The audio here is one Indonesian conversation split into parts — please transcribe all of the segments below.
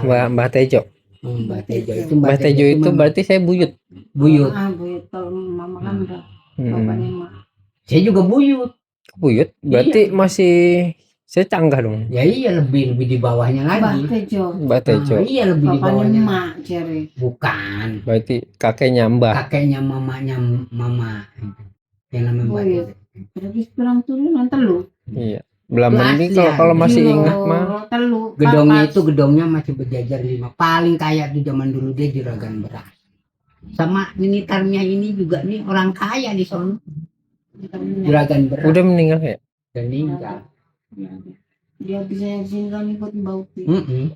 Mbah Tejo. Mbah Tejo itu Mbah Tejo itu berarti saya buyut. Buyut. Buyut kalau mama kan udah bapaknya mak. Saya juga buyut. Buyut berarti masih saya canggah dong. Ya iya lebih di bawahnya lagi. Mbah Tejo. Iya lebih di bawahnya. Mak Jerry. Bukan. Berarti kakeknya Mbah. Kakeknya mamanya mama. Yang namanya Mbah Tejo. Berarti kurang turunan telu. Iya. Belum ini kalau masih ingat mah. Gedongnya masih berjajar 5. Paling kaya di zaman dulu dia Juragan Beras. Sama militarnya ini juga nih orang kaya di sono. Juragan Beras. Udah meninggal ya? Udah meninggal. Dia bisa singgal ikut Mbak Upi.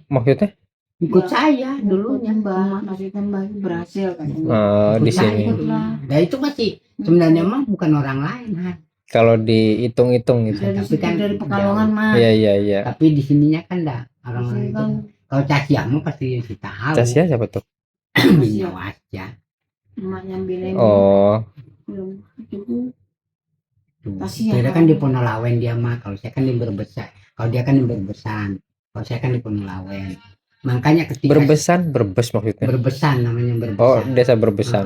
Maksudnya? Ikut saya dulunya Mbak, maksudnya Mbak berhasil kan. Di sini. Nah itu masih sebenarnya mah bukan orang lain. Kalau dihitung-hitung gitu. Tapi kan dari Pekalongan mah. Iya. Tapi di sininya kan dah orang lain itu. Kalau Casia mah pasti kita tahu. Casia siapa tuh? Bininya Wasya. Emaknya Bilemi. Oh. Dia kan di Ponolawen dia mah. Kalau saya kan di Berbesan. Kalau dia kan di Berbesan. Kalau saya kan di Ponolawen. Makanya ketika Berbes maksudnya. Berbesan namanya Berbesan. Oh, desa Berbesan.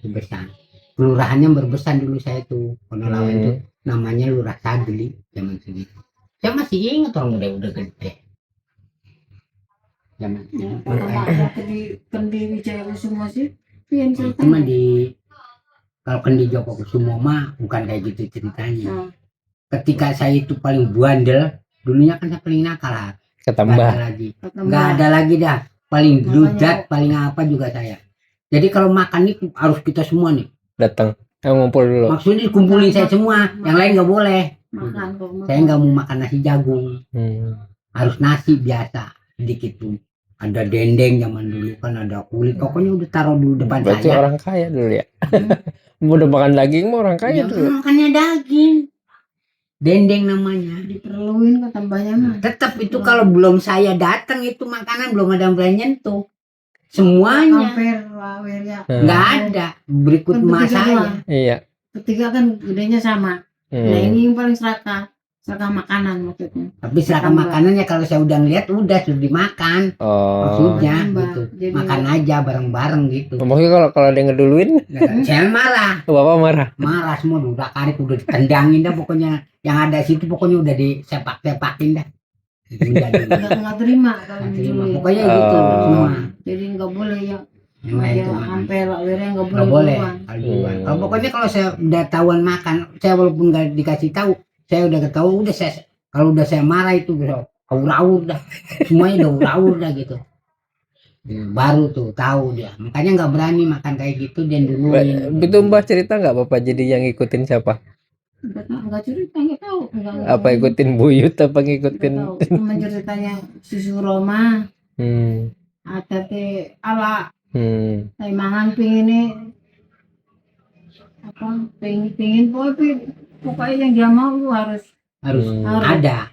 Berbesan. Kelurahannya Berbesan dulu saya tuh. Ponolawen tuh namanya Lurah Sagli zaman segitu. Saya masih ingat orang udah gede. Zaman Kendi Wijaya Kusuma sih. Cuma kalau Kendi Joko Kusuma mah bukan kayak gitu ceritanya. Ketika saya itu paling bandel, dulunya kan saya paling nakal. Ketambah lagi. Nggak ada lagi dah. Paling dudat, paling apa juga saya. Jadi kalau makan itu harus kita semua nih datang. Ngumpul dulu. Maksudnya dikumpulin saya semua, yang lain nggak boleh. Saya nggak mau makan nasi jagung. Harus nasi biasa sedikit pun. Ada dendeng zaman dulu kan ada kulit. Pokoknya udah taruh dulu depan berarti saya. Orang kaya dulu ya. Udah makan daging mah orang kaya dulu. Makannya daging. Dendeng namanya. Diperluin kok tambahnya mah. Tetap itu kalau belum saya datang itu makanan belum ada yang boleh nyentuh. Semuanya. Nggak ada. Berikut emak saya. Iya. Ketiga kan gedenya sama. Nah ini yang paling serakah makanan maksudnya. Tapi serakah makanannya kalau saya udah ngeliat udah sudah dimakan. Maksudnya gitu. Jadi, makan aja bareng-bareng gitu. Maksudnya kalau ada yang ngeduluin, saya marah. Bapak marah. Marah semua udah karik udah ditendangin dah pokoknya. Yang ada situ pokoknya udah disepak-sepakin dah. Nggak terima kalau pokoknya gitu semua. Jadi nggak boleh ya. Itu sampai lawernya nggak boleh. Kalau pokoknya kalau saya udah tahuan makan, saya walaupun nggak dikasih tahu, saya udah ketahuan udah saya kalau udah saya marah itu aur-aur dah, semuanya udah aur-aur dah gitu. Baru tuh tahu dia, makanya nggak berani makan kayak gitu dan dulu. Betul Mbak cerita nggak Bapak jadi yang ngikutin siapa? Enggak cerita nggak tahu. Apa ngikutin buyut apa ngikutin? Cuma ceritanya si Suroma. Ada teh ala. Saya mangan pingin apa pingin pokoknya yang dia mau harus ada.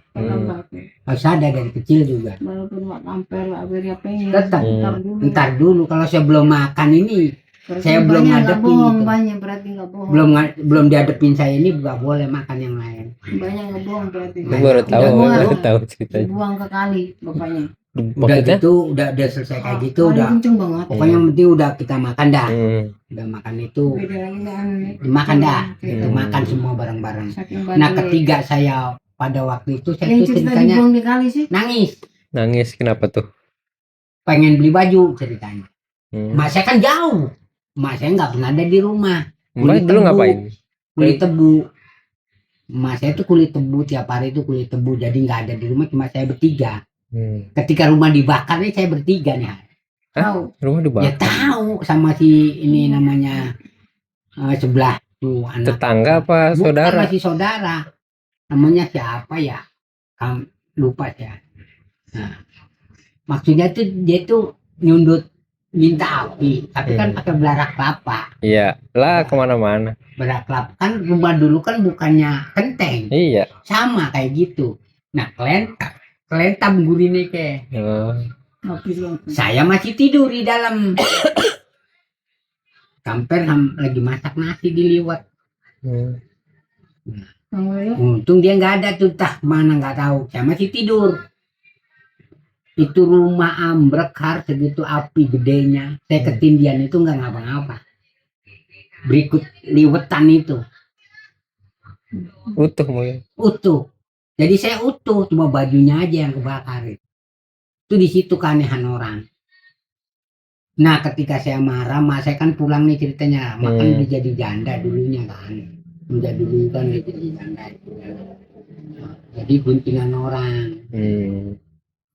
Harus ada dari kecil juga. Walaupun nggak tampil akhirnya pengen. Tetap ntar dulu kalau saya belum makan ini. Berarti saya belum ngadepin itu. Berarti nggak bohong. Belum dihadepin saya ini nggak boleh makan yang lain. Banyak nggak bohong berarti. Baru tahu ceritanya. Buang ke kali bapaknya. Udah gitu udah selesai kayak gitu udah pokoknya yang penting udah kita makan dah. Udah makan itu dimakan dah itu makan semua bareng-bareng. Nah ketiga saya pada waktu itu saya tuh ceritanya nangis kenapa tuh? Pengen beli baju ceritanya. Mas saya kan jauh, mas saya nggak pernah ada di rumah. Dulu ngapain? Kulit tebu. Mas saya tuh kulit tebu tiap hari itu kulit tebu jadi nggak ada di rumah cuma saya bertiga. Ketika rumah dibakar nih saya bertiga nih. Tahu? Rumah dibakar. Ya tahu sama si ini namanya sebelah tuh anak. Tetangga apa saudara? Bukan masih saudara. Namanya siapa ya? Lupa ya. Nah, maksudnya tuh dia tuh nyundut minta api, tapi kan pakai belarang kelapa. Iya, lah kemana-mana. Belarang kelapa kan rumah dulu kan bukannya kenteng. Iya. Sama kayak gitu. Nah kelentam gurine ke. Saya masih tidur di dalam. Kamper lagi masak nasi diliwat. Untung dia nggak ada tuh mana nggak tahu. Saya masih tidur. Itu rumah ambrek har segitu api gedenya. Saya ketindihan itu nggak ngapa-ngapa. Berikut liwetan itu Utuh mungkin. utuh. Jadi saya utuh, cuma bajunya aja yang kebakar. Itu di situ keanehan orang. Nah, ketika saya marah, saya kan pulang nih ceritanya. Makan dia jadi janda dulunya kan. Udah dulu kan dia jadi janda. Jadi guntingan orang.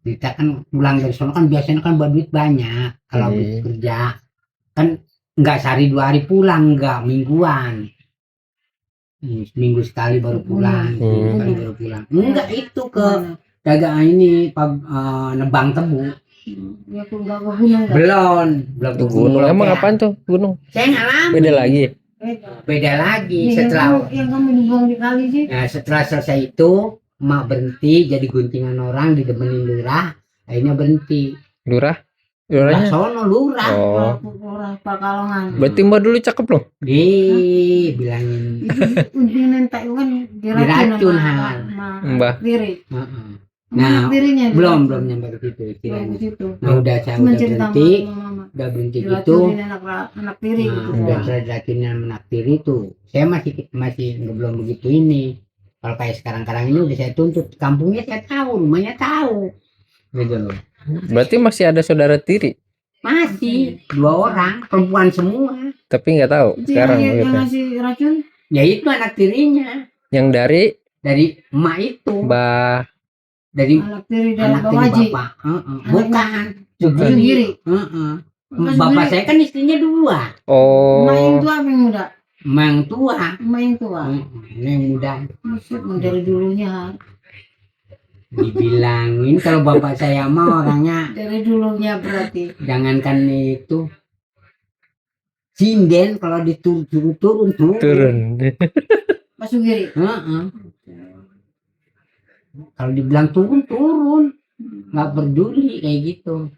Kita kan pulang dari sana kan biasanya kan duit banyak kalau habis kerja kan nggak sehari 2 hari pulang, nggak mingguan, seminggu sekali baru pulang, sekali baru pulang. Enggak, itu ke dagang ini nebang tebu. Ya aku nggak ke gunung. Belum Ke gunung emang apaan tuh gunung? Saya ngalamin. Beda lagi setelah yang kamu dibuang di kali sih. Nah, setelah selesai itu mak berhenti jadi guntingan orang, didemenin lurah, akhirnya berhenti. Lurahnya sono lurah. Lurah Pakalongan. Berarti mbak dulu cakep loh. Bilangin Guntingan tak kan diracun hal Mbah. Diri. Nah, dirinya belum nyampe ke situ istilahnya. Nah, saya udah berhenti gitu. Anak tiri gitu. Udah diracunin anak tiri tuh. Saya masih belum begitu ini. Kalau kayak sekarang ini udah saya tuntut, kampungnya saya tahu, rumahnya tahu. Gitu loh. Berarti masih ada saudara tiri? Masih 2 orang, perempuan semua. Tapi nggak tahu Itu sekarang yang ngasih racun? Ya itu anak tirinya. Yang dari emak itu. Dari anak tiri anak tiri bapak. Bukan. Sendiri. Bapak saya kan istrinya 2. Oh. Emak yang tua apa yang muda? Emak yang tua. Emak yang tua. Yang muda. Maksud dari dulunya. Dibilangin kalau bapak saya mah orangnya Dari dulunya berarti. jangankan itu. Sinden kalau turun. Pak Sugiri. Kalau dibilang turun. Nggak peduli kayak gitu.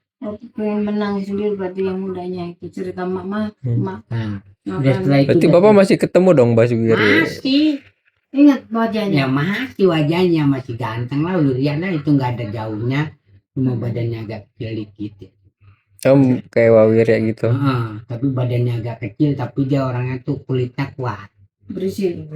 Pengen menang sendiri berarti yang mudanya itu cerita mama. Nah, setelah itu berarti bapak masih ketemu dong Mbak Sugiri? Masih. Ingat wajahnya? Ya masih wajahnya masih ganteng lah, Wirian lah, itu nggak ada jauhnya, cuma badannya agak kecil dikit. Kayak Wawir ya gitu. Tapi badannya agak kecil, tapi dia orangnya tuh kulitnya kuat. Berisi.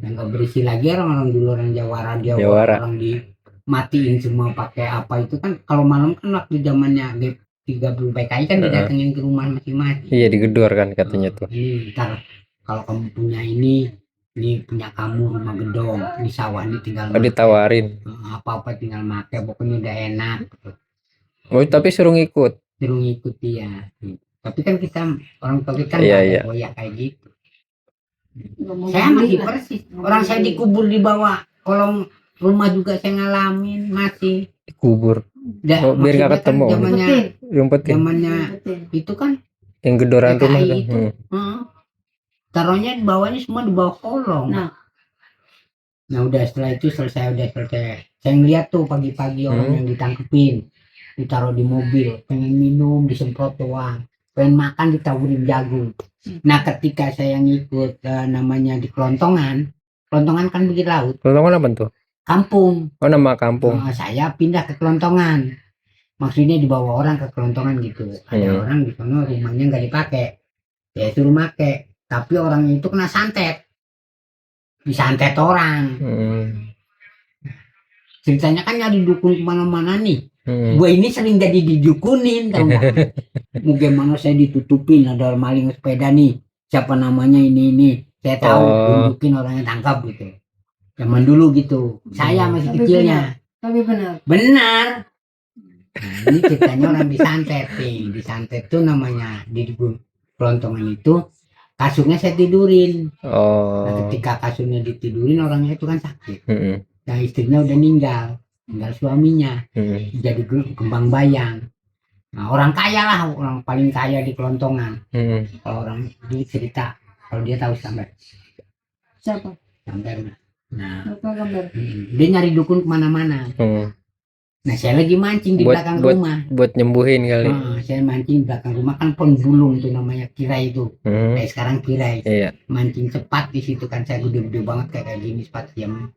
Nggak berisi lagi orang dulu orang Jawara, orang dimatiin semua pakai apa itu kan kalau malam kan waktu zamannya 30 PKI kan didatengin ke rumah masing-masing. Iya digedor kan katanya tuh. Ini ntar kalau kamu punya ini punya kamu rumah gedong, ini sawah ini tinggal ditawarin apa-apa tinggal make, pokoknya udah enak. Oh tapi suruh ngikut ya. Tapi kan kita orang tua kan koyak kayak gitu. Saya masih persis, orang saya dikubur di bawah kolong rumah juga saya ngalamin, masih dikubur. Biar nggak ketemu. Zamannya itu kan yang gedoran rumah itu. Taruhnya bawahnya semua di bawah kolong. Nah udah setelah itu selesai. Saya ngeliat tuh pagi-pagi orang yang ditangkepin, ditaruh di mobil, pengen minum disemprot doang, pengen makan ditaburin jagung. Nah ketika saya ngikut namanya di Kelontongan kan pinggir laut. Kelontongan apa tuh? Kampung. Oh nama kampung. Saya pindah ke Kelontongan, maksudnya dibawa orang ke Kelontongan gitu. Ada orang di sana rumahnya nggak dipakai, ya suruh make. Tapi orangnya itu kena santet, disantet orang. Ceritanya kan nyari dukun kemana-mana nih. Gue ini sering jadi didukunin, tau gak? Mau gimana saya ditutupin, ada maling sepeda nih, siapa namanya ini. Saya tahu, tunjukin orangnya, tangkap gitu. Zaman dulu gitu. Saya masih kecilnya. Tapi benar. Nah, ini ceritanya orang disantet nih. Disantet tuh namanya di Kelontongan itu. Kasurnya saya tidurin. Nah, ketika kasurnya ditidurin orangnya itu kan sakit. Nah istrinya udah meninggal suaminya. Jadi kembang bayang. Nah orang kaya lah, orang paling kaya di Kelontongan. Kalau orang ini cerita, kalau dia tahu sampai siapa? Sampai. Nah dia nyari dukun kemana-mana. Nah saya lagi mancing di belakang rumah buat nyembuhin kali. Saya mancing di belakang rumah kan pohon bulung tuh namanya, kirai itu. Kayak sekarang kirai. Mancing cepat di situ kan, saya gede-gede banget kayak gini sepat jam.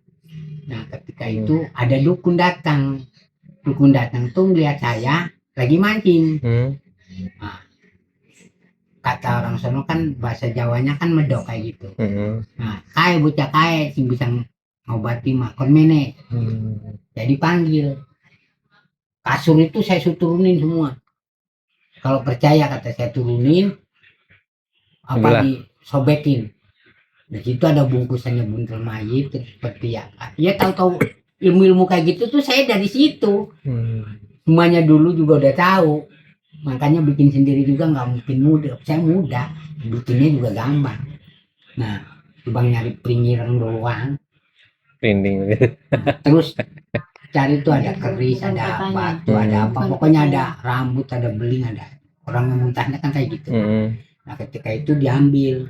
Nah ketika itu ada dukun datang Dukun datang tuh lihat saya lagi mancing. Nah, kata orang sono kan bahasa Jawanya kan medok kayak gitu. Nah, kae bocah kae sing bisa ngobati mah kon mene. Jadi panggil. Kasur itu saya turunin semua. Kalau percaya kata saya turunin, apa disobekin. Di situ ada bungkusannya buntel mayit terus seperti ya. Ya tahu-tahu ilmu-ilmu kayak gitu tuh saya dari situ. Semuanya dulu juga udah tahu. Makanya bikin sendiri juga nggak mungkin mudah. Saya mudah, bikinnya juga gampang. Nah, cuma nyari pringirang doang. Rinding. Terus cari tuh ada keris, ada batu, ada apa. Pokoknya ada rambut, ada beling, ada. Orang yang muntahnya kan kayak gitu. Nah, ketika itu diambil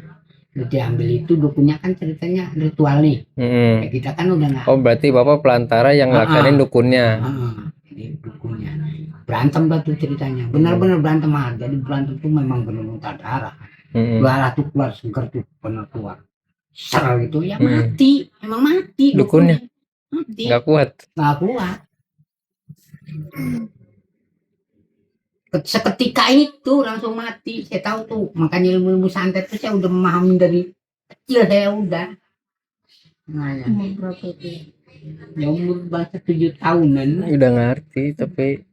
itu dukunnya kan ceritanya ritual nih. Kayak kita kan udah nggak. Oh berarti bapak pelantara yang ngelaksanain dukunnya. Jadi dukunnya berantem batu ceritanya. Benar-benar berantem hal. Jadi berantem tuh memang benar-benar darah. Darah tuh keluar seger tuh benar keluar. Ser gitu ya mati. Emang mati dukunnya. Mati. Nggak kuat. Seketika itu langsung mati. Saya tahu tuh, makanya ilmu-ilmu santet itu saya udah memahami dari kecil. Saya udah Umur berapa itu? ya umur bangsa 7 tahunan udah ngerti tapi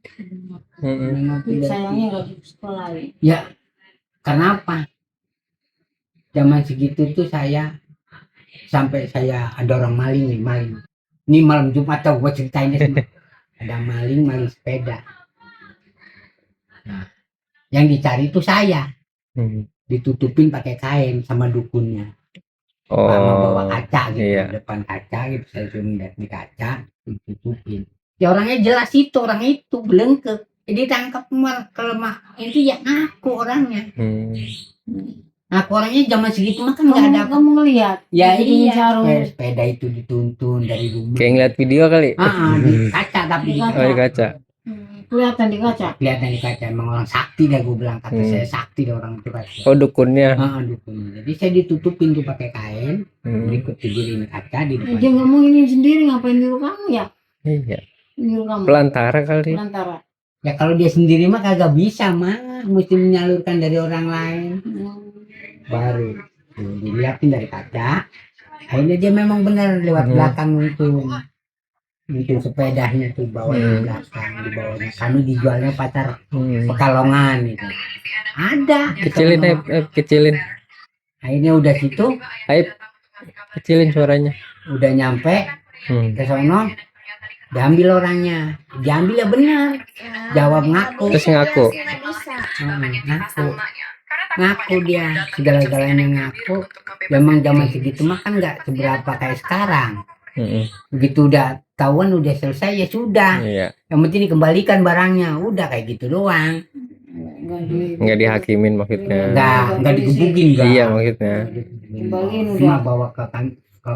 sayangnya nggak di sekolah ya. Kenapa zaman segitu tuh saya sampai saya ada orang maling ini malam Jumat tahu gua ceritain semua. Ada maling sepeda. Nah, yang dicari itu saya. Ditutupin pakai kain sama dukunnya. Sama bawa kaca gitu, depan kaca gitu, saya suruh lihat di kaca, ditutupin. Ya orangnya jelas itu, orang itu belengkek. Jadi tangkap kalau itu ya aku orangnya. Aku orangnya zaman segitu mah kan nggak ada. Kamu ngeliat? Ya iya. Sepeda itu dituntun dari rumah. Kayak ngeliat video kali. Di kaca tapi di kaca. Kelihatan di kaca. Emang orang sakti dah gue bilang, kata saya sakti dah orang itu kaca. Oh dukunnya. Dukunnya. Jadi saya ditutupin tuh pakai kain, berikut tidurin kaca di depan. Dia ngomongin sendiri, ngapain nyuruh kamu ya? Iya. Nyuruh kamu. Pelantara kali. Pelantara. Ya kalau dia sendiri mah kagak bisa mah, mesti menyalurkan dari orang lain. Baru dilihatin dari kaca. Akhirnya dia memang benar lewat belakang itu sepedanya tuh bawa di belakang, di bawahnya. Kami dijualnya pacar Pekalongan itu. Ada. Kecilin. Akhirnya udah situ. Kecilin suaranya. Udah nyampe ke sono, diambil orangnya. Diambil ya benar. Jawab ngaku. Terus ngaku. Ngaku dia segala-galanya ngaku. Memang zaman segitu mah kan nggak seberapa kayak sekarang. Begitu udah tahuan udah selesai ya sudah. Yang penting dikembalikan barangnya, udah kayak gitu doang. Nggak dihakimin maksudnya. Nggak digebukin. Iya maksudnya. Cuma bawa ke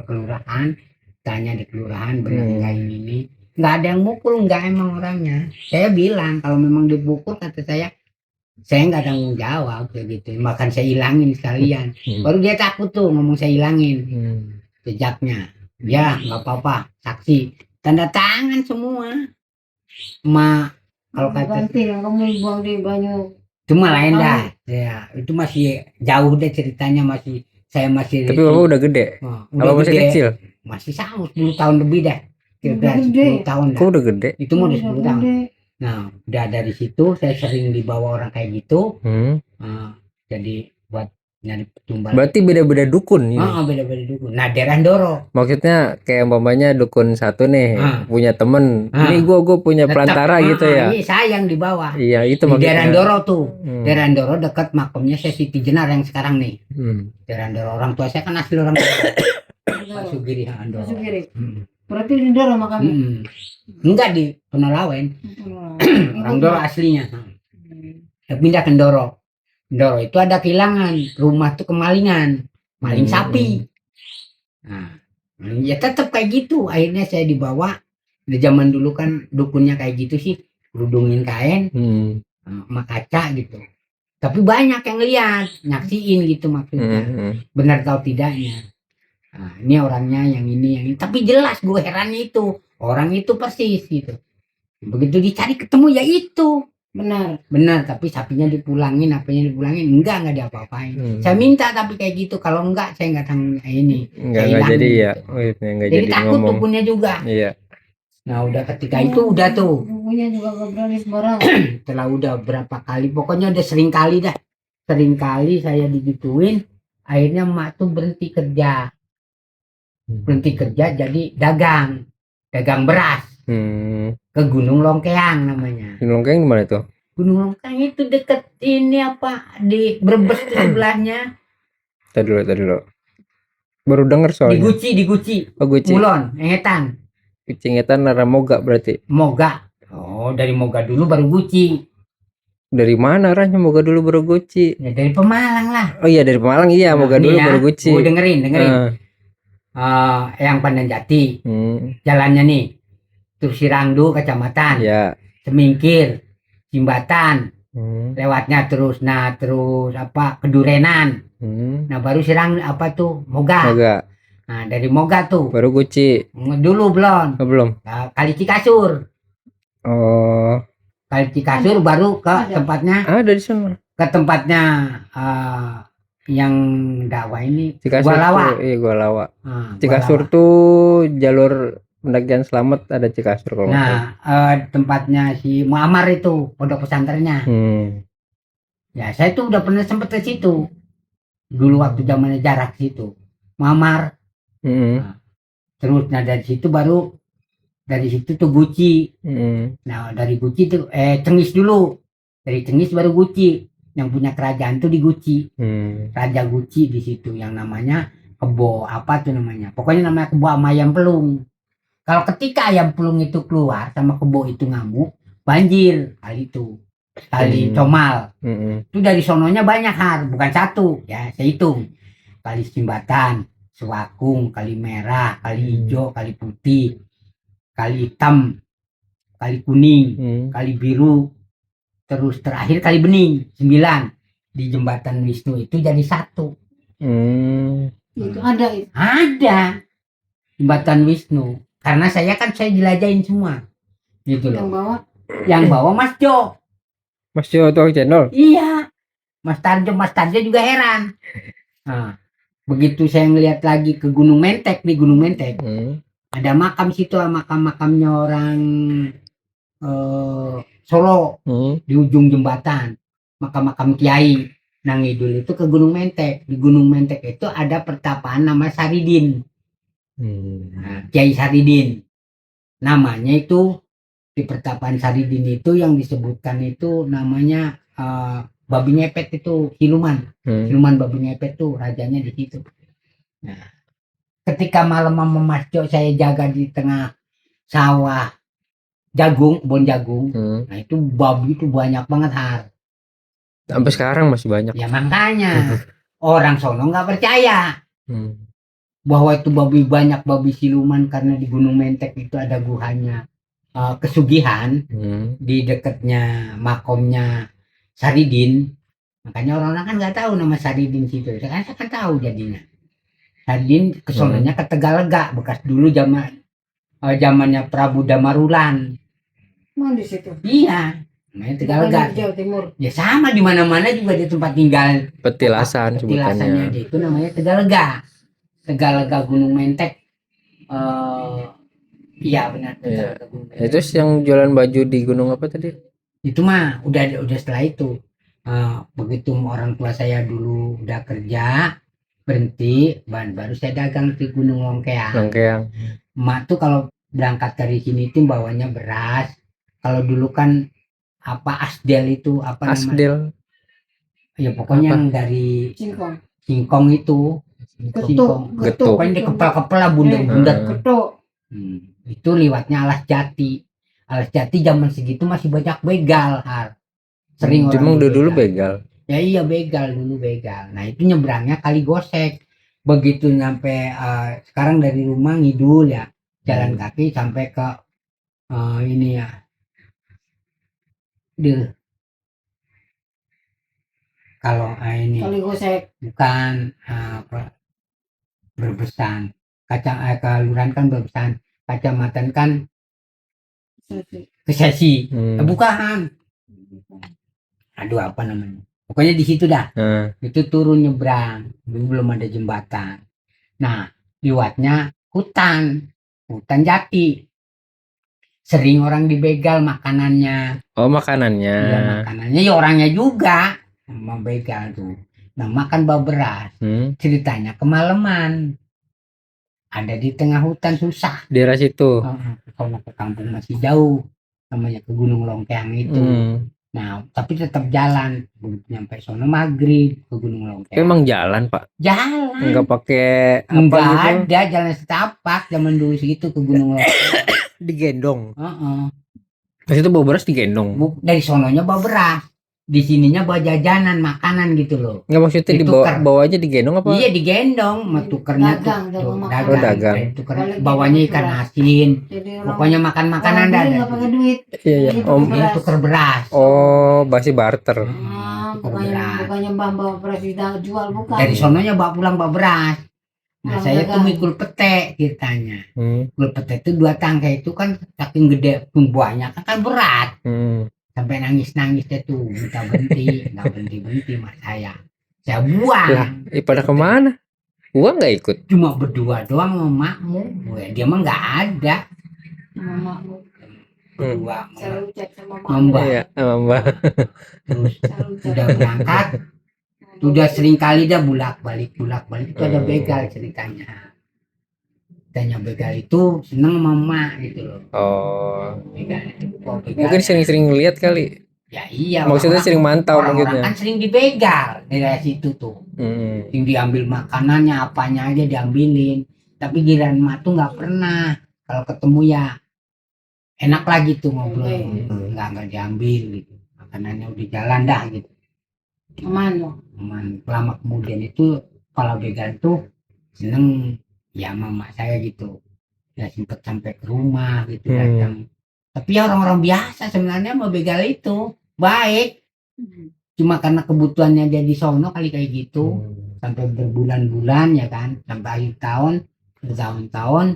kelurahan, tanya di kelurahan benar nggak ini. Nggak ada yang mukul, nggak emang orangnya. Saya bilang kalau memang dipukul kata saya nggak tanggung jawab kayak gitu. Makan saya hilangin sekalian. Baru dia takut tuh ngomong saya hilangin jejaknya. Ya nggak apa-apa, saksi tanda tangan semua. Kalau kata ganti yang kamu buang di banyu cuma lain dah ya, itu masih jauh deh ceritanya. Saya masih tapi bapak udah gede. Kalau masih kecil masih sama 10 tahun lebih dah, kira-kira 10 tahun dah. Kok udah gede? Itu mau 10 tahun. Nah udah dari situ saya sering dibawa orang kayak gitu. Jadi buat nyari petumbal. Berarti beda-beda dukun ini. Beda-beda dukun. Nah daerah Ndoro. Maksudnya kayak umpamanya dukun satu nih punya temen. Ini gue punya pelantara gitu ya. Iya saya yang dibawa. Iya itu di maksudnya. daerah Ndoro tuh. Daerah Ndoro dekat makamnya Siti Jenar yang sekarang nih. Daerah Ndoro, orang tua saya kan asli orang tua. Pak Sugiri Ndoro. Berarti di Ndoro makamnya? Enggak di Penalawen. Orang Ndoro aslinya. Pindah ke Ndoro. Ndoro itu ada kehilangan, rumah tuh kemalingan, maling sapi. Nah, ya tetap kayak gitu. Akhirnya saya dibawa. Di zaman dulu kan dukunnya kayak gitu sih, kerudungin kain, sama kaca gitu. Tapi banyak yang lihat, nyaksiin gitu maksudnya. Benar tahu tidaknya. Nah, ini orangnya yang ini. Tapi jelas gue herannya itu orang itu persis gitu. Begitu dicari ketemu ya itu. Benar. Benar, tapi sapinya dipulangin, apanya dipulangin, enggak diapa-apain. Saya minta tapi kayak gitu, kalau enggak saya enggak tanggung ini. Enggak jadi hilangin ya. gitu. Oh, itu enggak Jadi jadi takut ngomong. tuh punya juga. Iya. Nah udah ketika itu udah tuh. Punya juga gak berani sembarang. Setelah udah berapa kali, pokoknya udah sering kali dah. Sering kali saya digituin, akhirnya emak tuh berhenti kerja. Berhenti kerja jadi dagang beras. Ke Gunung Longkeang namanya. Gunung Longkeang gimana tuh? Gunung Longkeang itu deket ini apa di Brebes tuh sebelahnya. Tadi dulu. Baru denger soalnya. Di Guci. Oh, Guci. Mulon, Engetan. Kucingetan arah Moga berarti. Moga. Oh, dari Moga dulu baru Guci. Dari mana arahnya Moga dulu baru Guci? Ya dari Pemalang lah. Oh iya dari Pemalang iya, Moga dulu ya, baru Guci. Oh, dengerin. Yang Pandan Jati. Jalannya nih. Terus Sirangdu kecamatan. Ya. Semingkir, Jimbatan. Lewatnya terus apa Kedurenan. Nah baru Sirang apa tuh Moga. Nah dari Moga tuh baru Guci. Dulu belum. Oh, belum. Nah, Kali Cikasur. Oh. Kali Cikasur baru ke tempatnya. Ada di sana. Ke tempatnya yang dakwah ini. Cikasur tuh, iya Gua Lawa. Cikasur tuh jalur pendakian selamat ada Cikasur kalau tempatnya si Muammar itu pondok pesantrennya. Ya saya tuh udah pernah sempet ke situ dulu waktu zamannya jarak situ Muammar. Terus dari situ baru dari situ tuh Guci. Nah dari Guci tuh Cengis dulu, dari Cengis baru Guci. Yang punya kerajaan tuh di Guci. Raja Guci di situ yang namanya Kebo apa tuh namanya, pokoknya namanya Kebo sama Ayam Pelung. Kalau ketika Ayam Pelung itu keluar sama Kebo itu ngamuk, banjir kali Comal. Itu dari sononya banyak bukan satu ya, saya hitung. Kali Simbatan, Sewakung, Kali Merah, Kali Hijau, Kali Putih, Kali Hitam, Kali Kuning, Kali Biru, terus terakhir Kali Bening, 9. Di jembatan Wisnu itu jadi 1. Itu ada. Jembatan Wisnu. Karena saya jelajahin semua. Gitu loh. Yang bawa Mas Jo. Mas Jo tuh channel. Iya. Mas Tarjo juga heran. Nah, begitu saya ngeliat lagi ke Gunung Mentek, di Gunung Mentek. Ada makam situ, makamnya orang Solo. Di ujung jembatan. Makam Kiai. Nah ngidul itu ke Gunung Mentek. Di Gunung Mentek itu ada pertapaan nama Saridin. Nah, Kiai Saridin. Namanya itu di pertapaan Saridin itu yang disebutkan itu namanya babi ngepet itu siluman. Siluman babi ngepet tuh rajanya di situ. Nah, ketika malam sama Mas Jo saya jaga di tengah sawah kebun jagung. Nah itu babi itu banyak banget sampai sekarang masih banyak. Ya makanya orang sono nggak percaya bahwa itu banyak babi siluman, karena di Gunung Mentek itu ada guhanya Kesugihan di dekatnya makomnya Saridin. Makanya orang-orang kan nggak tahu nama Saridin situ. Saya kan tahu jadinya. Saridin kesonanya ke Tegalega, bekas dulu zamannya Prabu Damarulan. Di situ. Iya. Namanya Tegalega. Jawa Timur. Ya sama di mana-mana juga di tempat tinggal. Petilasan sebutannya. Itu namanya Tegalega. Tegalega Gunung Mentek. Iya benar. Ya. Itu yang jualan baju di gunung apa tadi? Itu mah udah setelah itu. Begitu orang tua saya dulu udah kerja berhenti, baru saya dagang di Gunung Longkeang. Mak tuh kalau berangkat dari sini tuh bawanya beras. Kalau dulu kan apa asdel itu apa asdel namanya? Ya pokoknya yang dari singkong itu. Getuk. Pokoknya kepala lah bundar-bundar. Getuk. Itu liwatnya Alas Jati. Alas Jati zaman segitu masih banyak begal. Sering orang dulu begal. Ya iya begal dulu begal. Nah itu nyebrangnya Kali Gosek. Begitu nyampe sekarang dari rumah ngidul ya, jalan kaki sampai ke ini ya. Kalau ini Kali Gosek bukan apa Berbesan. Kelurahan kan Berbesan. Kecamatan kan sesi. Hmm. Bukan. Aduh apa namanya? Pokoknya di situ dah. Itu turun nyebrang. Dulu belum ada jembatan. Nah, liwatnya hutan jati. Sering orang dibegal makanannya. Oh, makanannya. Ya makanannya ya orangnya juga mau begal tuh. Nah makan bau beras. Ceritanya kemalaman. Ada di tengah hutan susah. Daerah situ. Kalau ke kampung masih jauh. Namanya ke Gunung Longkeang itu. Nah tapi tetap jalan. Nyampe sono maghrib ke Gunung Longkeang. Emang jalan Pak? Jalan. Enggak pakai apa Enggak gitu? ada jalan setapak zaman dulu segitu ke Gunung Longkeang. Digendong. Terus itu bawa beras digendong. Dari sononya bawa beras. Di sininya bawa jajanan, makanan gitu loh. Nggak maksudnya dibawa aja digendong apa? Iya digendong, tukernya dagang. Tuker bawanya ikan asin. Pokoknya makan makanan dah. Nggak pakai duit. Iya. Tuker beras. Oh, masih barter. Bukannya bawa beras jual bukan. Dari sononya bawa pulang bawa beras. Nah saya tuh mikul pete ceritanya. Mikul pete itu 2 tangkai itu kan saking gede pun banyak kan berat. Sampai nangis deh tuh minta berhenti, nggak berhenti mas saya buang. Lah, pada kemana? Gua nggak ikut. Cuma berdua doang sama makmu. Dia mah nggak ada. Makmu. Berdua. Selalu cek sama Mbak. Iya, Mbak. Terus udah berangkat. Udah sering kali dah bulak-balik itu ada begal ceritanya. Begal itu seneng mama gitu loh. Oh. Begal. Mungkin sering-sering lihat kali. Ya iya. Maksudnya sering mantau orang kan sering dibegal dari situ tuh. Sering diambil makanannya apanya aja diambilin. Tapi giliran emak tuh nggak pernah. Kalau ketemu ya enak lagi tuh ngobrol. Nggak diambil gitu. Makanannya udah jalan dah gitu. Aman loh. Aman. Lama kemudian itu kalau begal tuh seneng ya mama saya gitu. Ya sempet sampai ke rumah gitu datang. Tapi ya orang-orang biasa sebenarnya mau begal itu baik. Cuma karena kebutuhannya dia di sono kali kayak gitu. Sampai berbulan-bulan ya kan. Sampai akhir tahun bertahun-tahun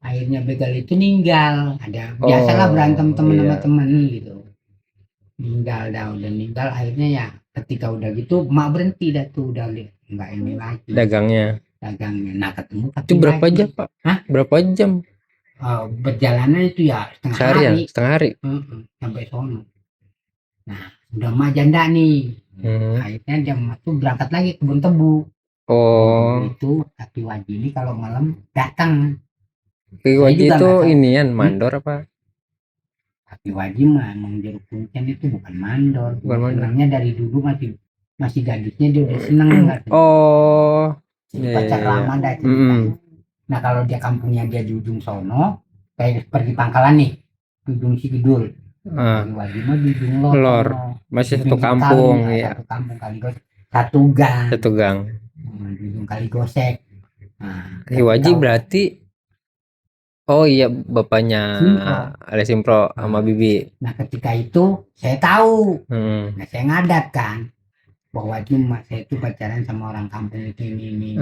akhirnya begal itu ninggal. Ada biasalah berantem temen sama temen gitu. Ninggal udah ninggal akhirnya ya ketika udah gitu mak berhenti dah tuh udah nggak ini lagi dagangnya. Nah ketemu itu berapa jam Pak? Hah? Berapa jam? Perjalanan itu ya setengah hari. Sampai sono. Nah udah mah janda nih. Akhirnya dia tuh berangkat lagi ke kebun tebu. Itu Kaki Waji ini kalau malam datang. Kaki Waji itu inian mandor apa? Kaki Waji mah emang jeruk kuncen itu bukan mandor. Senangnya dari dulu masih gadisnya dia udah seneng. Pacar lama dah ceritanya. Nah kalau dia kampungnya dia di ujung sono, kayak pergi Pangkalan nih, di ujung Sigidul. Kaki Waji mah di ujung Lor. Masih satu kampung ya. Satu kampung Kaligosek. Satu gang. Di ujung Kaligosek. Nah, Kaki Waji berarti oh iya bapaknya Ale Simpro sama Bibi. Nah ketika itu saya tahu. Nah saya ngadat kan bahwa cuma saya itu pacaran sama orang kampung itu ini.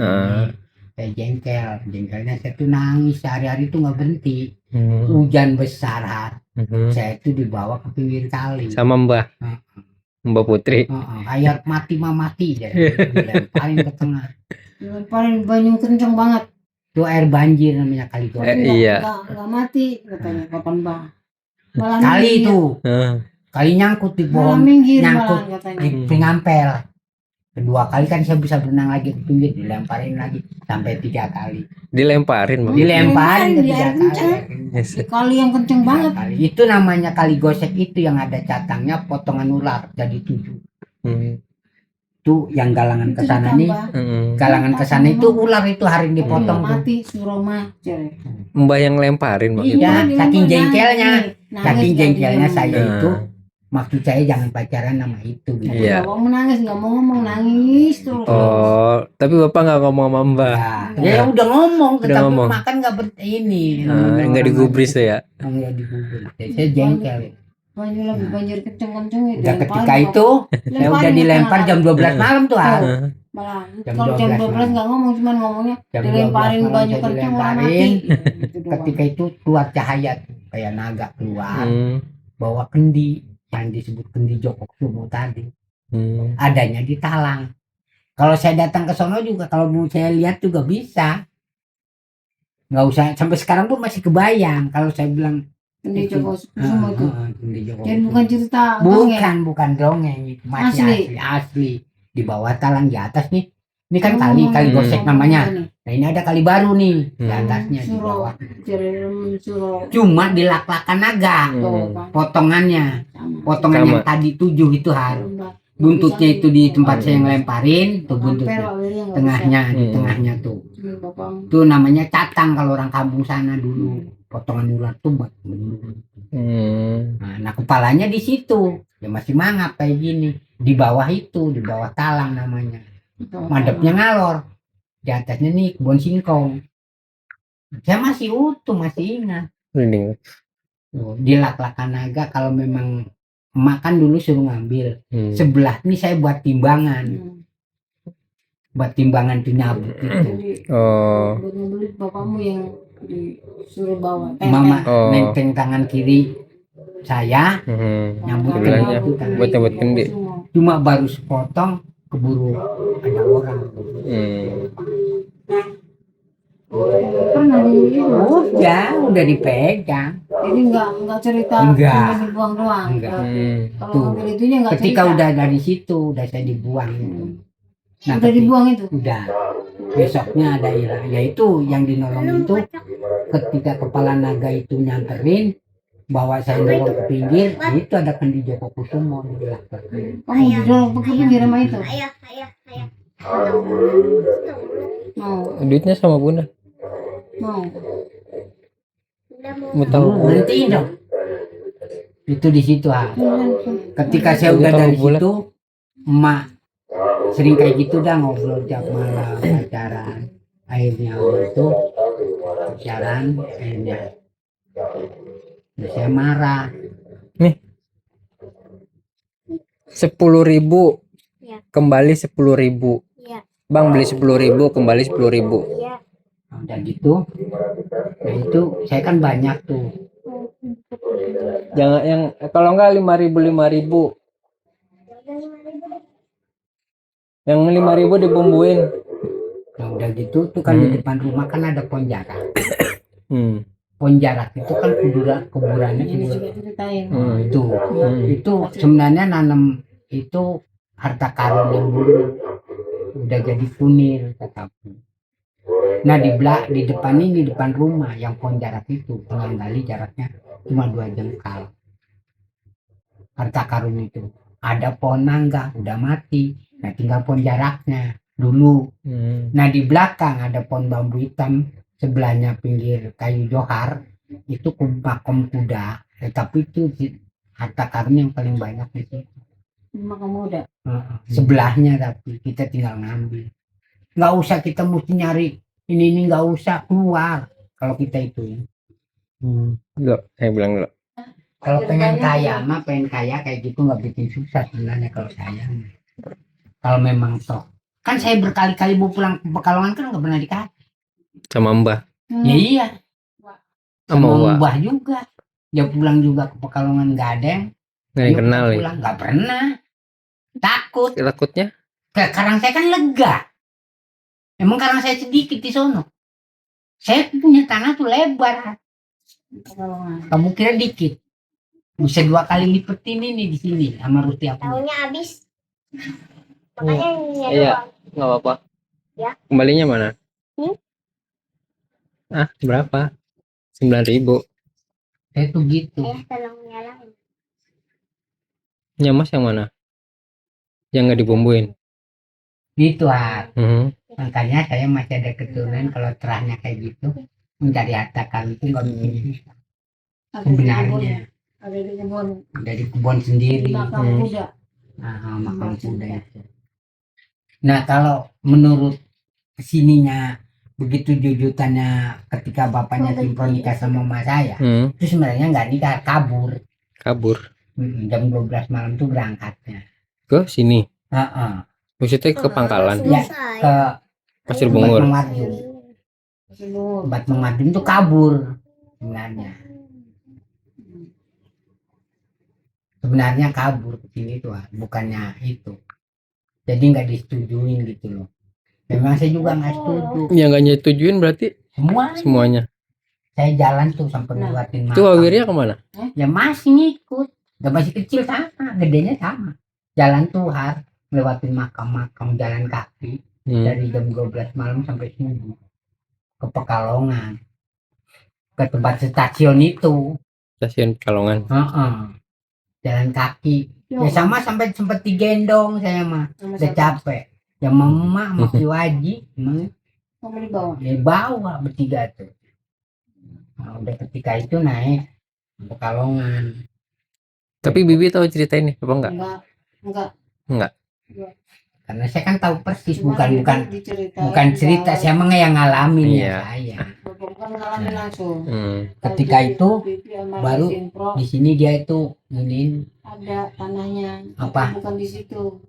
Saya jengkelnya saya tuh nangis sehari-hari itu nggak berhenti. Hujan besar saya itu dibawa ke pinggir kali sama Mbak Putri. Kayak mati paling ke tengah. Paling banyu kenceng banget. Itu air banjir namanya kali itu. Iya. Enggak mati katanya kapan bang. Kali itu. Kali nyangkut di pohon, nyangkut di pengampel. Kedua kali kan saya bisa berenang lagi ke pinggir, dilemparin lagi sampai 3 kali. Dilemparin ke 3 kali. Kali yang kenceng banget. Itu namanya Kali Gosek itu yang ada catangnya potongan ular jadi 7. Itu yang galangan ke sana nih. Galangan ke sana itu ular itu hari dipotong mati Suroma. Mbak yang lemparin iya, saking jengkelnya saya itu. Maksud saya jangan pacaran sama itu gitu. Iya. Nggak mau menangis, nggak mau ngomong, nangis tuh. Tapi bapak nggak ngomong sama Mbak. Ya udah ngomong, tapi makan nggak ini. Nggak digubris tuh ya. Nggak digubris. Saya jengkel. Banjir kenceng-kenceng itu. Udah ketika itu saya udah dilempar jam 12 malam tuh Malah kalau jam 12 nggak ngomong, cuman ngomongnya dilemparin banyu kenceng orang mati. Ketika itu keluar cahaya kayak naga keluar. bawa kendi yang disebut kendi Joko Kusumo tadi. Adanya di Talang. Kalau saya datang ke sono juga, kalau mau saya lihat juga bisa. Nggak usah, sampai sekarang pun masih kebayang kalau saya bilang Kendi Joko Kusumo itu. Kendi Joko Dan Kusumo. bukan cerita dongeng. Bukan dongeng, itu masih asli di bawah Talang di atas nih. Ini kan kali gosek namanya. Nah ini ada kali baru nih di atasnya di bawah. Cuma di lak-lakan naga potongannya. Potongan yang tadi 7 itu harus. Buntutnya itu di tempat saya ngelemparin tuh buntutnya. Tengahnya di tengahnya tuh. Itu namanya catang kalau orang kampung sana dulu. Potongan ular tuh buat nah kepalanya di situ. Ya masih mangap kayak gini. Di bawah itu, di bawah Talang namanya. Madepnya ngalor. Di atasnya nih kebun singkong. Saya masih utuh, masih ingat. Di lak-lakan naga kalau memang makan dulu suruh ngambil. Sebelah ini saya buat timbangan. Buat timbangan tuh nyabut itu. Beli bapakmu yang disuruh bawa. Mama nenteng tangan kiri saya. Nyambut sebelahnya buat nyambut kendi. Cuma baru sepotong keburu ada orang. Pernah udah dipegang. Jadi enggak cerita Enggak. cuma dibuang doang. Enggak. Kalau Tuh. ngambil itunya enggak Ketika cerita. udah dari situ udah saya dibuang itu. Nah, Udah dibuang itu. Udah. Besoknya ada yaitu yang dinolong itu ketika kepala naga itu nyamperin bawa saya dorong ke pinggir, itu ada Kendi Joko Kusumo di belakang. Dorong ke pinggir sama itu. Duitnya sama Bunda. Mau tahu Berhentiin dong. Itu di situ Ketika saya udah dari situ, emak sering kayak gitu dah ngobrol tiap malam pacaran. Akhirnya itu pacaran, akhirnya saya marah. nih 10.000 kembali 10.000. Bang beli 10.000 kembali 10.000. Udah gitu. Nah itu saya kan banyak tuh. Jangan yang kalau enggak 5.000. Yang 5.000 dibumbuin. Nah udah gitu tuh kan di depan rumah kan ada pohon jarak. Pohon jarak itu kan kuburannya itu sebenarnya nanam itu harta karun yang dulu udah jadi kunir tetapi. Nah di depan ini depan rumah yang pohon jarak itu tinggali jaraknya cuma 2 jengkal. Harta karun itu ada pohon mangga udah mati. Nah tinggal pohon jaraknya dulu. Nah di belakang ada pohon bambu hitam sebelahnya pinggir kayu johar itu makom kuda. Tapi itu harta karun yang paling banyak itu. Makam muda. Sebelahnya tapi kita tinggal ngambil. Nggak usah kita mesti nyari ini nggak usah keluar kalau kita itu. Loh, saya bilang dulu. Kalau pengen kaya kayak gitu nggak bikin susah sebenarnya kalau saya. Kalau memang toh kan saya berkali-kali mau pulang ke Pekalongan kan nggak pernah dikasih Sama Mbah. ya iya Sama Mbah juga dia pulang juga ke Pekalongan nggak ada yang kenal nih. pulang nggak pernah Takutnya karang saya kan lega emang karang saya sedikit di sono saya punya tanah tuh lebar kamu kira dikit bisa 2 kali lipat ini di sini sama rupiah tahunnya habis makanya iya nggak apa-apa ya kembalinya mana berapa 9.000 saya tuh gitu tolong nyalain nyamas yang mana yang nggak dibumbuin gitu makanya saya masih ada keturunan kalau terahnya kayak gitu mencari harta karun itu nggak bikin susah sebenarnya dari kebun sendiri Makam muda. makam kuda itu. Nah kalau menurut kesininya begitu jujutannya ketika bapaknya Simpro nikah sama mama saya itu sebenarnya nggak nikah kabur jam 12 malam tuh berangkatnya ke sini maksudnya ke Pangkalan ya ke Pasir Bungur Bat Mengadun tuh kabur sebenarnya sebenarnya kabur ke sini tuh bukannya itu, jadi nggak disetujuin gitu loh. Memang saya juga nggak setuju Yang nggak nyetujuin berarti semuanya. Saya jalan tuh sampai ngeliatin Itu Wawirya kemana? ya masih ngikut, udah masih kecil sama, gedenya sama. Jalan tuh ngelewatin makam-makam, jalan kaki dari jam 12 malam sampai subuh ke Pekalongan, ke tempat stasiun itu. Stasiun Pekalongan. Jalan kaki ya sama, sampai sempet digendong saya mah, udah capek ya mama sama Kiwaji bawa bertiga tuh. Nah, udah ketika itu naik Pekalongan. Tapi Bibi tahu cerita ini apa enggak? Enggak. Karena saya kan tahu persis, bukan cerita, saya mah yang ngalamin ya saya. ngalamin langsung. Ketika itu baru di sini dia itu ini Ada tanahnya. Apa? Bukan di situ.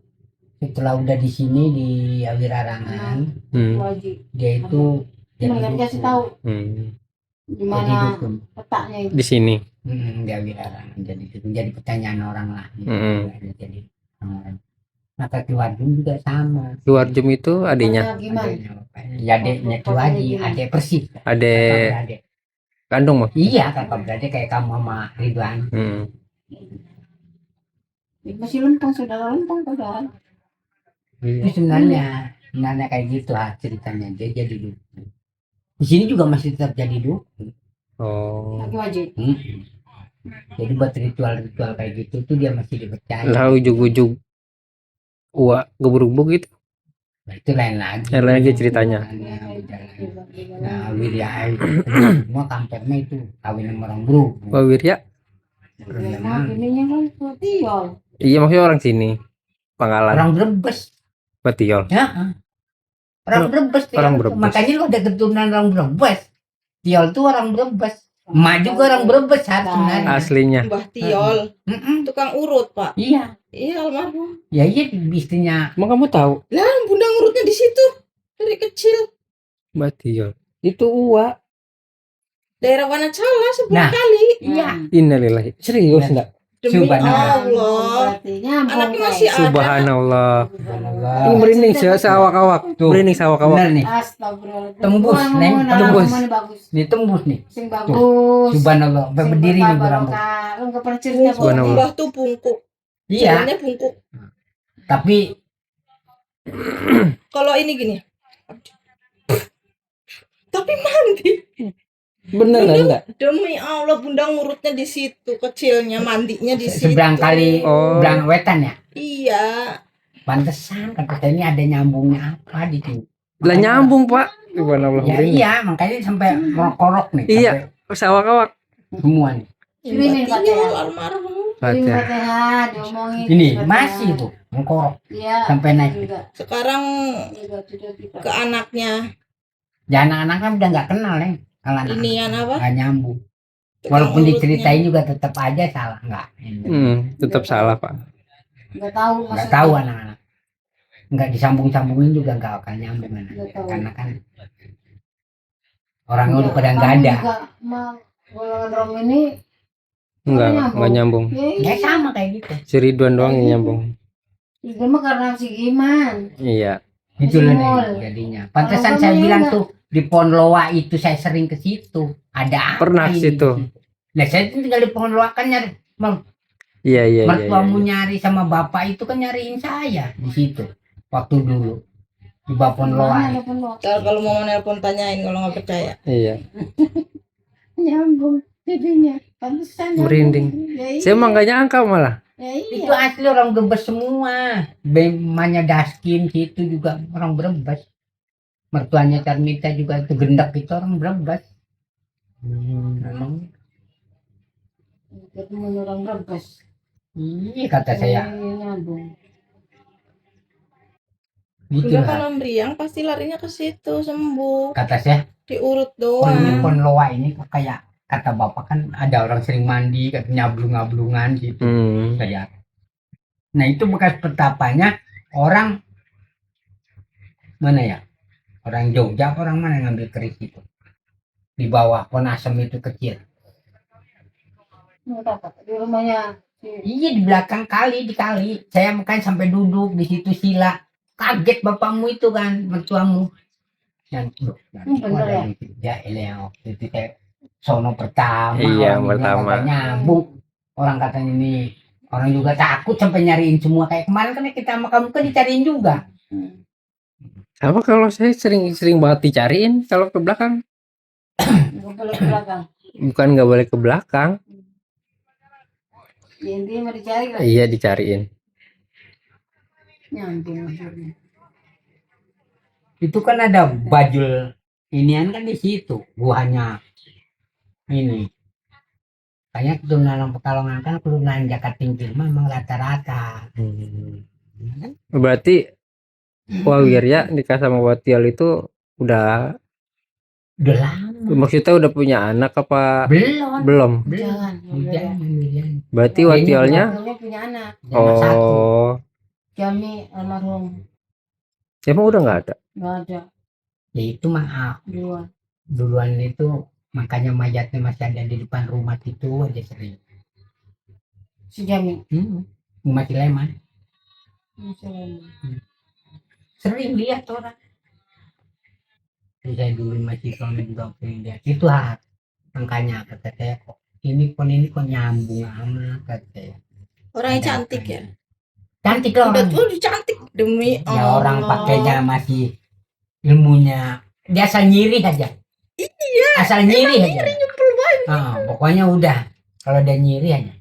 setelah udah di sini di Wirarangan, Wajib. dia itu Nggak dikasih tahu jadi gimana dukun petaknya itu. Di sini. di Wirarangan, jadi pertanyaan orang lah gitu. Jadi orang. Maka Kiwarjum juga sama. Kiwarjum itu adiknya. Gimana? Ya adiknya Kiwaji, adik persis. Adik kandung mah. Iya, kakak beradik kayak kamu sama Ridwan. Masih lempeng, saudara lempeng padahal. Itu sebenarnya kayak gitu ceritanya, dia jadi dukun. Di sini juga masih tetap jadi dukun. Lagi wajib. Jadi buat ritual-ritual kayak gitu tuh dia masih dipercaya. Lah ujug-ujug geburuk gitu. Nah, itu lain lagi. Lain lagi ceritanya. Nah, Wirya semua kampungnya itu kawin sama orang bro. Wawirya? Ininya kan Tiol. Iya, maksudnya orang sini. Pangkalan. Orang Brebes. Tiol. Ya. Orang Brebes. Orang Brebes. Makanya lu ada keturunan orang Brebes. Tiol tuh orang Brebes. Emak juga orang Brebes sebenarnya. Aslinya. Mbah Tiol, tukang urut pak. Iya. Iya almarhum. Ya iya istrinya. Emang kamu tahu? Lah bunda ngurutnya di situ dari kecil. Mbak Tiol. Itu Uwa. Daerah Wanacala 10 Nah. kali. Iya. Innalillahi. Serius enggak? Demi Subhanallah. Allah. Anaknya masih ada. Subhanallah. Subhanallah. Ini merinding sawak-awak. Tuh. Merinding sawak-awak. Bener nih. Astagfirullah. Tembus, Neng, tembus. Bagus. Ditembus nih. Sing bagus. Subhanallah. Sampai berdiri nih berambut. Lu enggak pernah cerita Bungkuk, Subhanallah. Mbah tuh bungkuk. Iya. Jalannya bungkuk. Tapi Kalau ini gini. Tapi mandi. Beneran enggak? Demi Allah bunda ngurutnya di situ, kecilnya mandinya di situ. seberang kali Oh. berang wetan ya. Iya. Pantesan kata saya ini ada nyambungnya apa di sini. Lah nyambung, Pak. Subhanallah. Ya merinding. iya, makanya sampai korok nih. Iya. Sampai Sawak-awak. semua nih. Kirimin Mbah Fatihah. Tiol almarhum. Kirim Fatihah. Fatihah, diomongin. Ini Fatihah. masih tuh mengkorok Iya. sampai naik. Juga. Sekarang Juga kita. ke anaknya. Ya anak-anak kan udah nggak kenal nih. Kalau anak Ini yang apa? nggak nyambung. Tukang Walaupun urutnya. diceritain juga tetap aja salah nggak. Tetap salah, Pak. Enggak tahu Nggak maksudnya. tahu anak-anak. Nggak disambung-sambungin juga nggak akan nyambung anak. Nggak tahu. Karena kan orang udah pada Kamu nggak ada. juga golongan rom ini Enggak nyambung. Ya sama kayak gitu. Si Ridwan doang yang nyambung. Itu mah karena si Giman. Iya. Itu loh Simul. nih jadinya. Pantesan Kalau saya kamu bilang enggak. tuh di Ponloa itu saya sering ke situ. Ada apa? Pernah ke ini? situ. Nah saya tuh tinggal di Ponloa kan nyari. Iya. Mertuamu nyari sama bapak itu kan nyariin saya di situ. Waktu dulu di bawah Ponloa. Mana ada pun lo. Ntar kalau mau nelpon tanyain kalau nggak percaya. Iya. Nyambung jadinya. Pantesan. nyambung. Merinding. Ya, iya. Saya emang nggak nyangka malah. Ya, Itu iya. asli orang Brebes semua. Bemanya Daskin situ juga orang Brebes. Mertuanya Carmita juga itu Gendak itu orang Brebes. Memang Ketemu orang Brebes. iya kata saya. Iya, nyambung. Gitu Udah lah. kalau meriang pasti larinya ke situ sembuh. Kata saya. Diurut Oh, ini doang. Ponloa ini kok kayak kata bapak kan ada orang sering mandi katanya ngablung-ngablungan gitu. Kayak. Nah itu bekas petapanya orang mana ya? Orang Jogja, orang mana yang ngambil keris itu? Di bawah pohon asem itu kecil. Nggak tahu, di rumahnya Iya di belakang kali, di kali. Saya makan sampai duduk di situ sila. Kaget bapakmu itu kan, mertuamu. Yang bener ya? Ya, yang waktu itu saya sono pertama. Iya, orang bilang pertama. kagak nyambung. Orang katanya ini, orang juga takut sampai nyariin semua. Kayak kemarin kan kita sama kamu kan dicariin juga. Apa kalau saya sering banget dicariin kalau ke belakang? Nggak boleh ke belakang. Bukan nggak boleh ke belakang. Ya, intinya mau dicari lah. Iya, dicariin. Nyambung maksudnya. Itu kan ada bajul inian kan di situ. Buahnya ini. Kayaknya keturunan Pekalongan kan keturunan Jakarta Tingkir memang rata-rata. Berarti Wirya nikah sama Watiol itu udah Udah lama. maksudnya udah punya anak apa Belum. belum? Jangan. Jangan. Berarti Kayaknya Watiolnya Dia punya anak. Anak satu. oh, Kami almarhum. emang udah nggak ada? Nggak ada. Ya itu mah Dua. duluan itu makanya mayatnya masih ada di depan rumah itu aja sering. Si Jami. Masih leman. Misalnya. Sering lihat orang. Saya dulu masih suami juga sering lihat. Itu makanya kata saya kok ini kok nyambung amat kata saya. Orangnya Ada cantik apa ya. Cantik lah Udah orang. tuh cantik demi Ya orang Allah. pakainya masih ilmunya. Dia asal nyiri aja. Iya. Asal nyiri aja. Nyempel banget. Pokoknya udah. Kalau dia nyiri aja.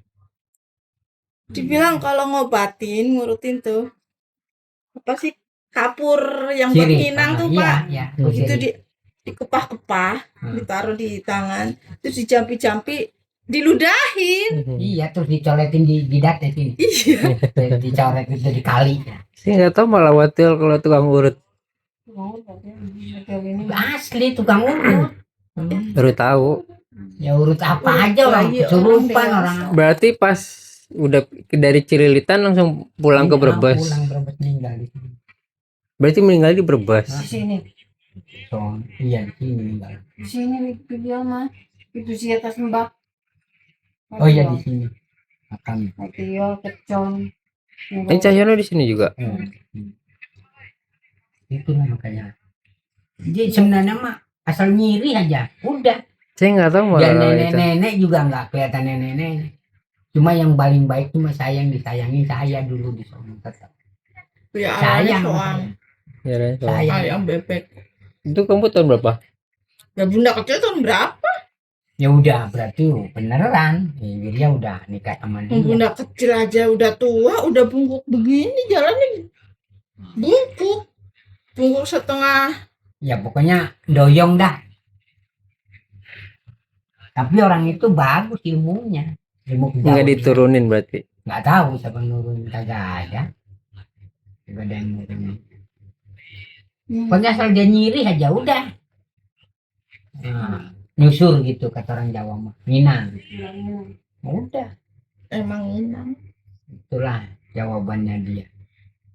Dibilang kalau ngobatin, ngurutin tuh apa sih kapur yang Siri. berkinang tuh Iya, Pak. iya. Itu dikepah-kepah, ditaruh di tangan, terus dijampi-jampi, diludahin. Iya, terus dicoletin di dada sini. Iya. Dicoret itu di kali. Saya nggak tahu malah Watiol kalau tukang urut. Asli tukang urut. Baru tahu. Ya urut apa aja orang Lagi kesurupan orang orang. Berarti pas udah dari Cirilitan langsung pulang ke Brebes. Pulang Brebes meninggal di sini. Berarti meninggal di Brebes. Di sini. So, iya di sini meninggal. Di sini video mah. Itu si atas mbak. Oh iya di sini. Makam. Tio, Kecon. Cahyono di sini juga. Itulah makanya. Jadi sebenarnya mah asal nyiri aja. Udah. Saya nggak tahu Dan malah itu. nenek-nenek juga nggak kelihatan nenek-nenek. Cuma yang paling baik cuma saya yang disayangin saya dulu di sana tetap. Ya Sayang soang. sama Ya, Ren, soal. Sayang. Ayam bebek. Itu kamu tahun berapa? Ya bunda kecil tahun berapa? Ya udah berarti beneran. Dia udah nikah sama dia. Bunda kecil aja udah tua, udah bungkuk begini jalannya. Bungkuk. Bungkuk setengah. Ya pokoknya doyong dah. Tapi orang itu bagus ilmunya. Ilmu Nggak kejawen. diturunin berarti. Nggak tahu siapa nurunin kagak ada. Kagak ada yang nurunin. Pokoknya asal dia nyiri aja udah. Nah, nyusur gitu kata orang Jawa mah. Minang. Udah. Emang inang. Itulah jawabannya dia.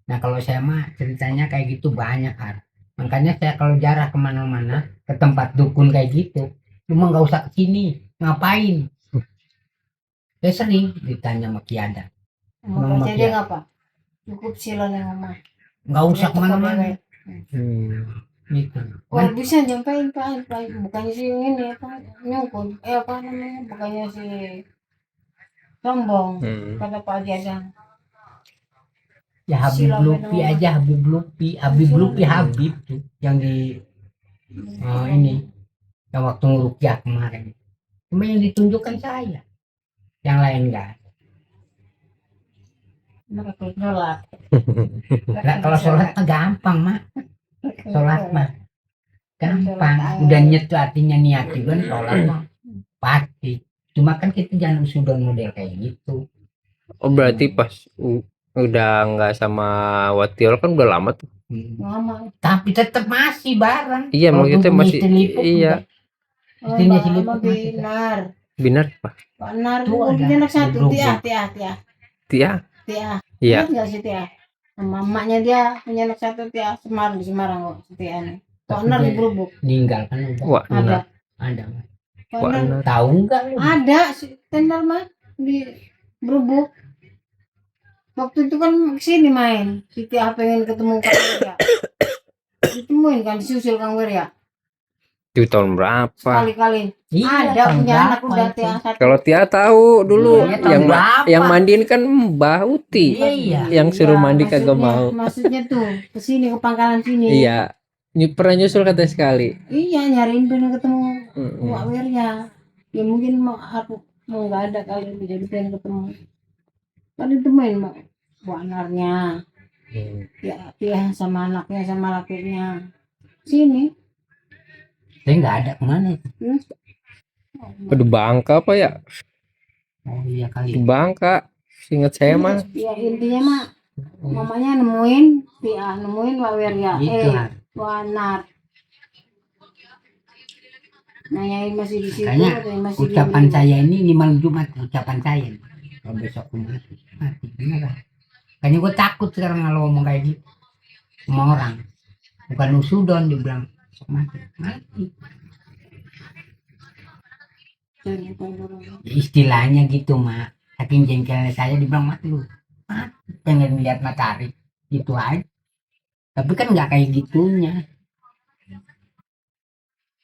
Nah kalau saya mah ceritanya kayak gitu banyak kan. Makanya saya kalau jarah kemana-mana ke tempat dukun kayak gitu. Cuma nggak usah kesini. Ngapain? Saya sering ditanya sama Kiada. Mau baca dia ngapa? Cukup silon yang mama. Nggak usah kemana-mana. Gitu. Oh bisa nyampein Pak, bukannya si ini apa nyungkun, apa namanya, bukannya si sombong, kata Pak Jadang. Ya Habib Silang Lupi benar. aja Habib Lupi Habib tuh yang di ini yang waktu ngerukyah kemarin. Cuma yang ditunjukkan saya. Yang lain enggak. Mereka sholat. Lah kalau sholat mah gampang mak. Sholat mah gampang. Udah nyet tuh artinya niat juga sholat mah pasti. Cuma kan kita jangan sudah model kayak gitu. Oh berarti pas udah nggak sama Watiol kan udah lama tuh. Lama. Tapi tetap masih bareng. Iya Kalau maksudnya dukun masih istri liput iya. Oh, Istrinya si Mbak Liput masih. Binar. Binar Pak. Pak Nar Tuh ada punya anak satu, di Tia. Tia. Tia. Iya. Ingat nggak si Tia? Sama emaknya dia punya anak satu Tia Semarang di Semarang kok si Tia nih. Pak Tapi Nar di dia Berubuk. meninggal kan udah. Wah, Ada. nah. Ada. Pak Wah, Nar nah. Tahu enggak lu? ada si Tenar mah di berubuk. Waktu itu kan kesini main, Siti pengen ketemu Kang Wirya. Ditemuin kan, disusul Kang Wirya. Itu tahun berapa? Sekali-kali. Iya, Ada tahun punya anak berapa udah itu? yang satu. Kalau Tia tahu dulu Iya, tahun berapa? yang mandiin kan Mbah Uti. Iya. Yang suruh Iya, mandi kagak mau. Maksudnya tuh kesini ke pangkalan sini. Iya. Pernah nyusul kata sekali. Iya, nyariin pengen ketemu Mm-mm. Wak Wirya. Ya mungkin aku mau nggak ada kali jadi pengen ketemu. Kan ditemuin Wak Narnya. Ya, dia sama anaknya sama lakinya. Sini. Saya nggak ada kemana itu. Aduh, Bangka apa ya? Oh iya kali. Bangka. Ingat saya mah. Ya intinya mah mamanya nemuin Wak Wirya. Gitu, Har. Wak Nar. Nanyain masih di situ Makanya atau masih ucapan di saya ini malam Jumat, ucapan saya. Kalau besok aku mati beneran. Kayaknya gue takut sekarang kalau ngomong kayak gitu sama orang. Bukan usudon, dia bilang besok mati. Ya, istilahnya gitu mak. Saking jengkelnya saya dibilang mati lu. Mati. Pengen lihat matahari. Gitu aja. Tapi kan nggak kayak gitunya.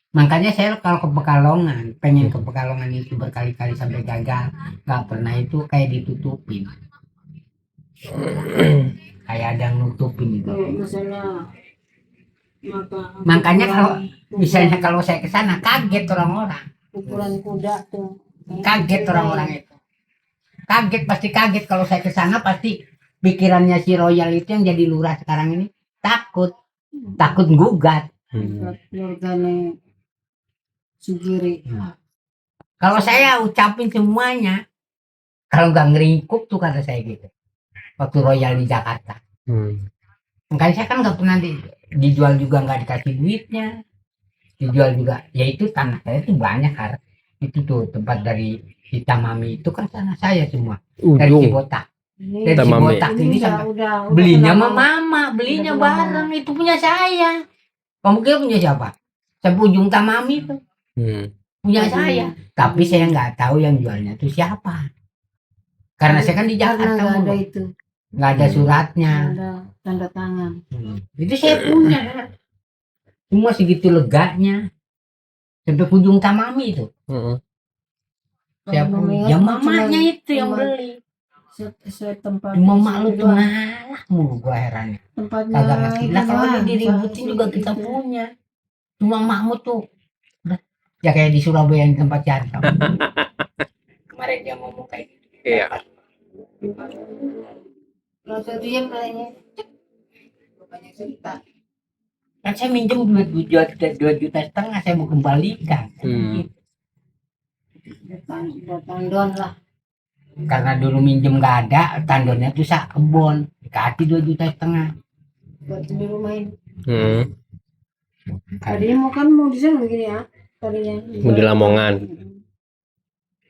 Makanya saya kalau ke Pekalongan, pengen ke Pekalongan itu berkali-kali sampai gagal, nggak pernah itu kayak ditutupin, kayak ada yang nutupin gitu. kalau misalnya Makanya kalau misalnya kalau saya ke sana kaget orang-orang, ukuran kuda tuh kaget orang-orang itu, kaget pasti kaget kalau saya ke sana pasti pikirannya si Royal itu yang jadi lurah sekarang ini takut gugat. keluarganya Sugiri. Kalau saya ucapin semuanya, kalau nggak ngeringkuk tuh kata saya gitu. Waktu Royal di Jakarta. Makanya saya kan nggak pernah dijual juga, nggak dikasih duitnya. Dijual juga, yaitu tanah saya itu banyak kan. Itu tuh tempat dari Hitamami itu kan tanah saya semua. Dari Ujung. Cibotak. Dari Hitamami. Cibotak ini udah, sampai udah belinya kenal. sama mama, belinya Udah kenal. bareng, itu punya saya. Kamu kira punya siapa? Sampai ujung Tamami itu punya saya. Tapi saya nggak tahu yang jualnya itu siapa. Karena saya kan di Jakarta, Karena nggak ada mulu. itu, Nggak ada suratnya. nggak ada tanda tangan. Itu saya punya. Cuma segitu leganya. Sampai ujung Tamami itu. Saya Kalau punya. mengingat Yang cuma- mamanya itu yang cuma beli. Setempat Cuma mak lu itu tuh ngalah mulu, gua herannya. tempatnya Kagak ngerti. Lah kalau doang, dia diributin juga satu kita itu. punya. Cuma makmu tuh. Udah. Ya kayak di Surabaya yang tempat Jantam. Kemarin dia ngomong kayak gitu. Iya. Kalau saya diam kayaknya banyak cerita. Kan saya minjem duit 2,5 juta saya mau kembalikan. Udah tandon lah. Karena dulu minjem nggak ada, tandonnya tuh sak kebon, dikasih 2,5 juta. Buat di rumah ini. Karena Tadinya mau di sana begini ya. Tadinya. Mau di Lamongan.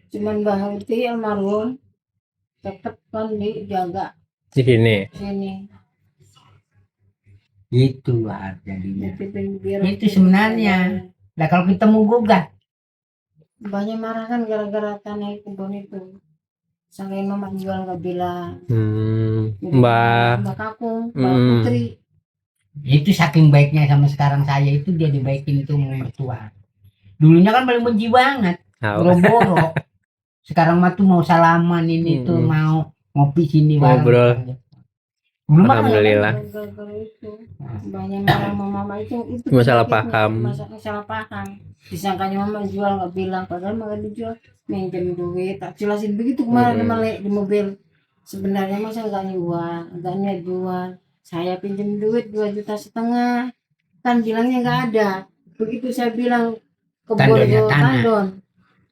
Cuman Bahauti almarhum tetap kan dijaga Di sini. sini. itu lah jadinya. Nitipin biar Itu sebenarnya. Nah kalau kita mau gugat, banyak marah kan gara-gara tanah kebun itu. Sangkain mama jual nggak bilang. Mbak. Mbak Kakung, Mbak Hmm. Putri. itu saking baiknya sama sekarang saya itu dia dibaikin itu sama mertua. Dulunya kan paling benci banget, boro-boro. Sekarang mah tuh mau salaman ini tuh mau ngopi sini Ngobrol. Belum Alhamdulillah. Gara-gara itu banyak marah sama mama itu Masalah penyakitnya. paham. Masalah paham. Disangkanya mama jual nggak bilang, padahal mama dijual minjem duit. Tak jelasin begitu kemarin sama Le di mobil. Sebenarnya masa nggak niat jual. Saya pinjam duit 2,5 juta. Kan bilangnya nggak ada. Begitu saya bilang ke Tandonnya Borgo tanah. Tandon,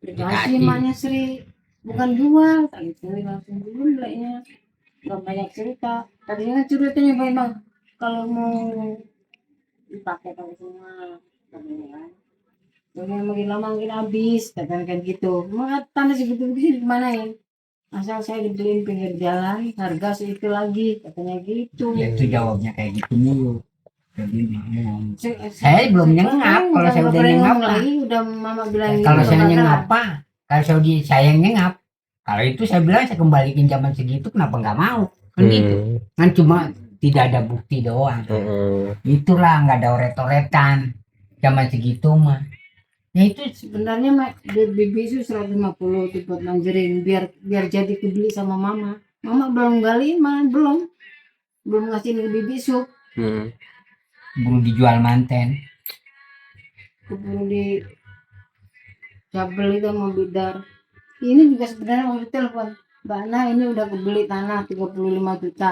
dikasih emaknya Sri, bukan jual. Tak gitu langsung dulu Leknya. Nggak banyak cerita. Tadinya kan ceritanya memang kalau mau dipakai kalau semua katanya kan. Jadi makin lama makin habis, katanya kan gitu. Maka tanah segitu begitu gimana ya? Asal saya dibeliin pinggir jalan, harga segitu lagi, katanya gitu. Ya itu jawabnya kayak gitu mulu. Jadi ngomong. Saya Saya belum nyengap, kalau saya udah nyengap lah. lagi, udah mama bilang Kalau gitu, saya kata. nyengap apa? Kalau saya nyengap, Kalau itu saya bilang saya kembaliin zaman segitu kenapa nggak mau? Kan gitu. Kan cuma tidak ada bukti doang. Itulah nggak ada oret-oretan zaman segitu mah. Ya itu Sebenarnya bibi itu 150 buat manjerin biar jadi kebeli sama mama. Mama belum gali, mana belum ngasih ke bibi sup. belum dijual manten. Keburu di cabel itu mau bidar. Ini juga sebenarnya mau telepon. Mbak Ana ini udah kebeli tanah 35 juta.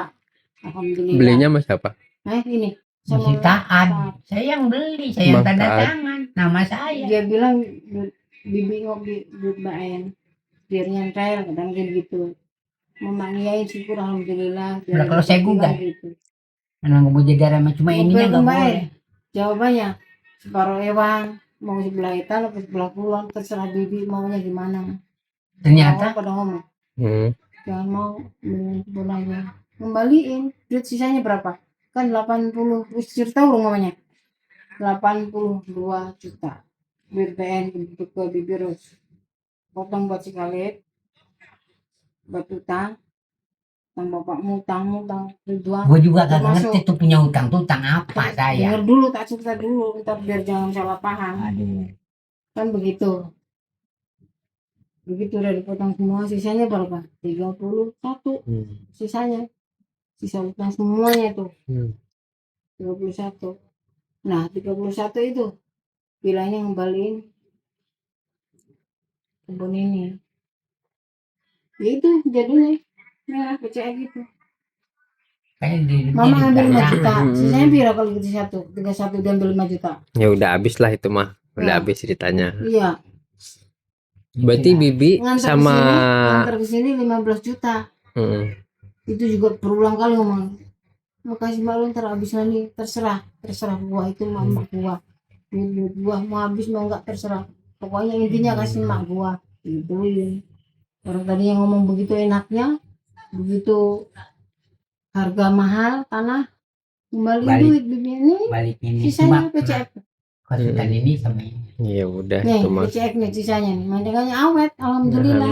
Alhamdulillah. Belinya sama siapa? Ini Masih taat. Saya yang beli, saya yang Bang tanda Taat. tangan. Nama saya. Dia bilang bibi ngopi duit baen biar nyantai kadang gitu. Mama ngiyain syukur alhamdulillah. Nah, kalau saya gugat. Gitu. Memang mau jadi sama cuma ininya nggak boleh. Jawabannya separuh ewang mau sebelah etan atau sebelah pulang terserah bibi maunya gimana. Ternyata pada ngomong jangan mau bolanya kembaliin duit sisanya berapa kan 80 cerita rumahnya 82 juta BPN ke bibirus potong buat sikalit buat utang bapakmu utang Ridwan. gue juga gak Termasuk- ngerti tuh punya utang tuh utang apa saya. Dengar dulu tak cerita dulu ntar biar jangan salah paham Aduh. kan begitu udah dipotong semua sisanya berapa 31 sisanya sisa utang semuanya tuh 31 nah 31 itu bilangnya ngembaliin kebun ini ya itu jadinya merah PCA gitu Kayak di mama ngambil 5 juta Hmm. sisanya biar kalau gitu 31 dia ambil 5 juta Ya udah habis lah itu mah. Udah Ya. habis ceritanya. iya Berarti Bibi sama ngantar ke sini 15 juta itu juga berulang kali ngomong makasih mbak lu ntar habis nanti terserah gua itu mak gua duit gua mau habis mau enggak terserah pokoknya intinya kasih mak gua gitu ya orang tadi yang ngomong begitu enaknya begitu harga mahal tanah kembali Balik. duit bibi ini balik ini sisanya cuma PCF konsultan ini sama ini. ya udah nih itu mah. PCF nih sisanya nih makanya awet alhamdulillah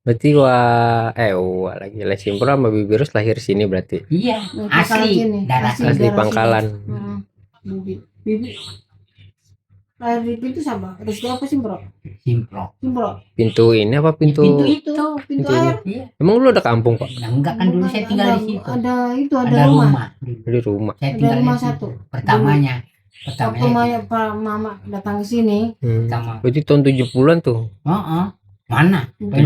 Berarti lagi Lesimpro sama Bibirus lahir sini berarti. Iya Nih, pangkalan asli sini. darah Asli. Asli darah Pangkalan. bibi lahir di pintu sama Rizky apa sih bro Simpro. Pintu ini apa pintu? Pintu itu pintu Pintu ini. air iya. Emang lu ada kampung Pak? Nah, enggak kan dulu saya tinggal di situ ada ada rumah rumah Di rumah. saya ada tinggal rumah di situ. satu pertamanya waktu pak mama datang ke sini pertama Berarti tahun 70-an tuh. mana 50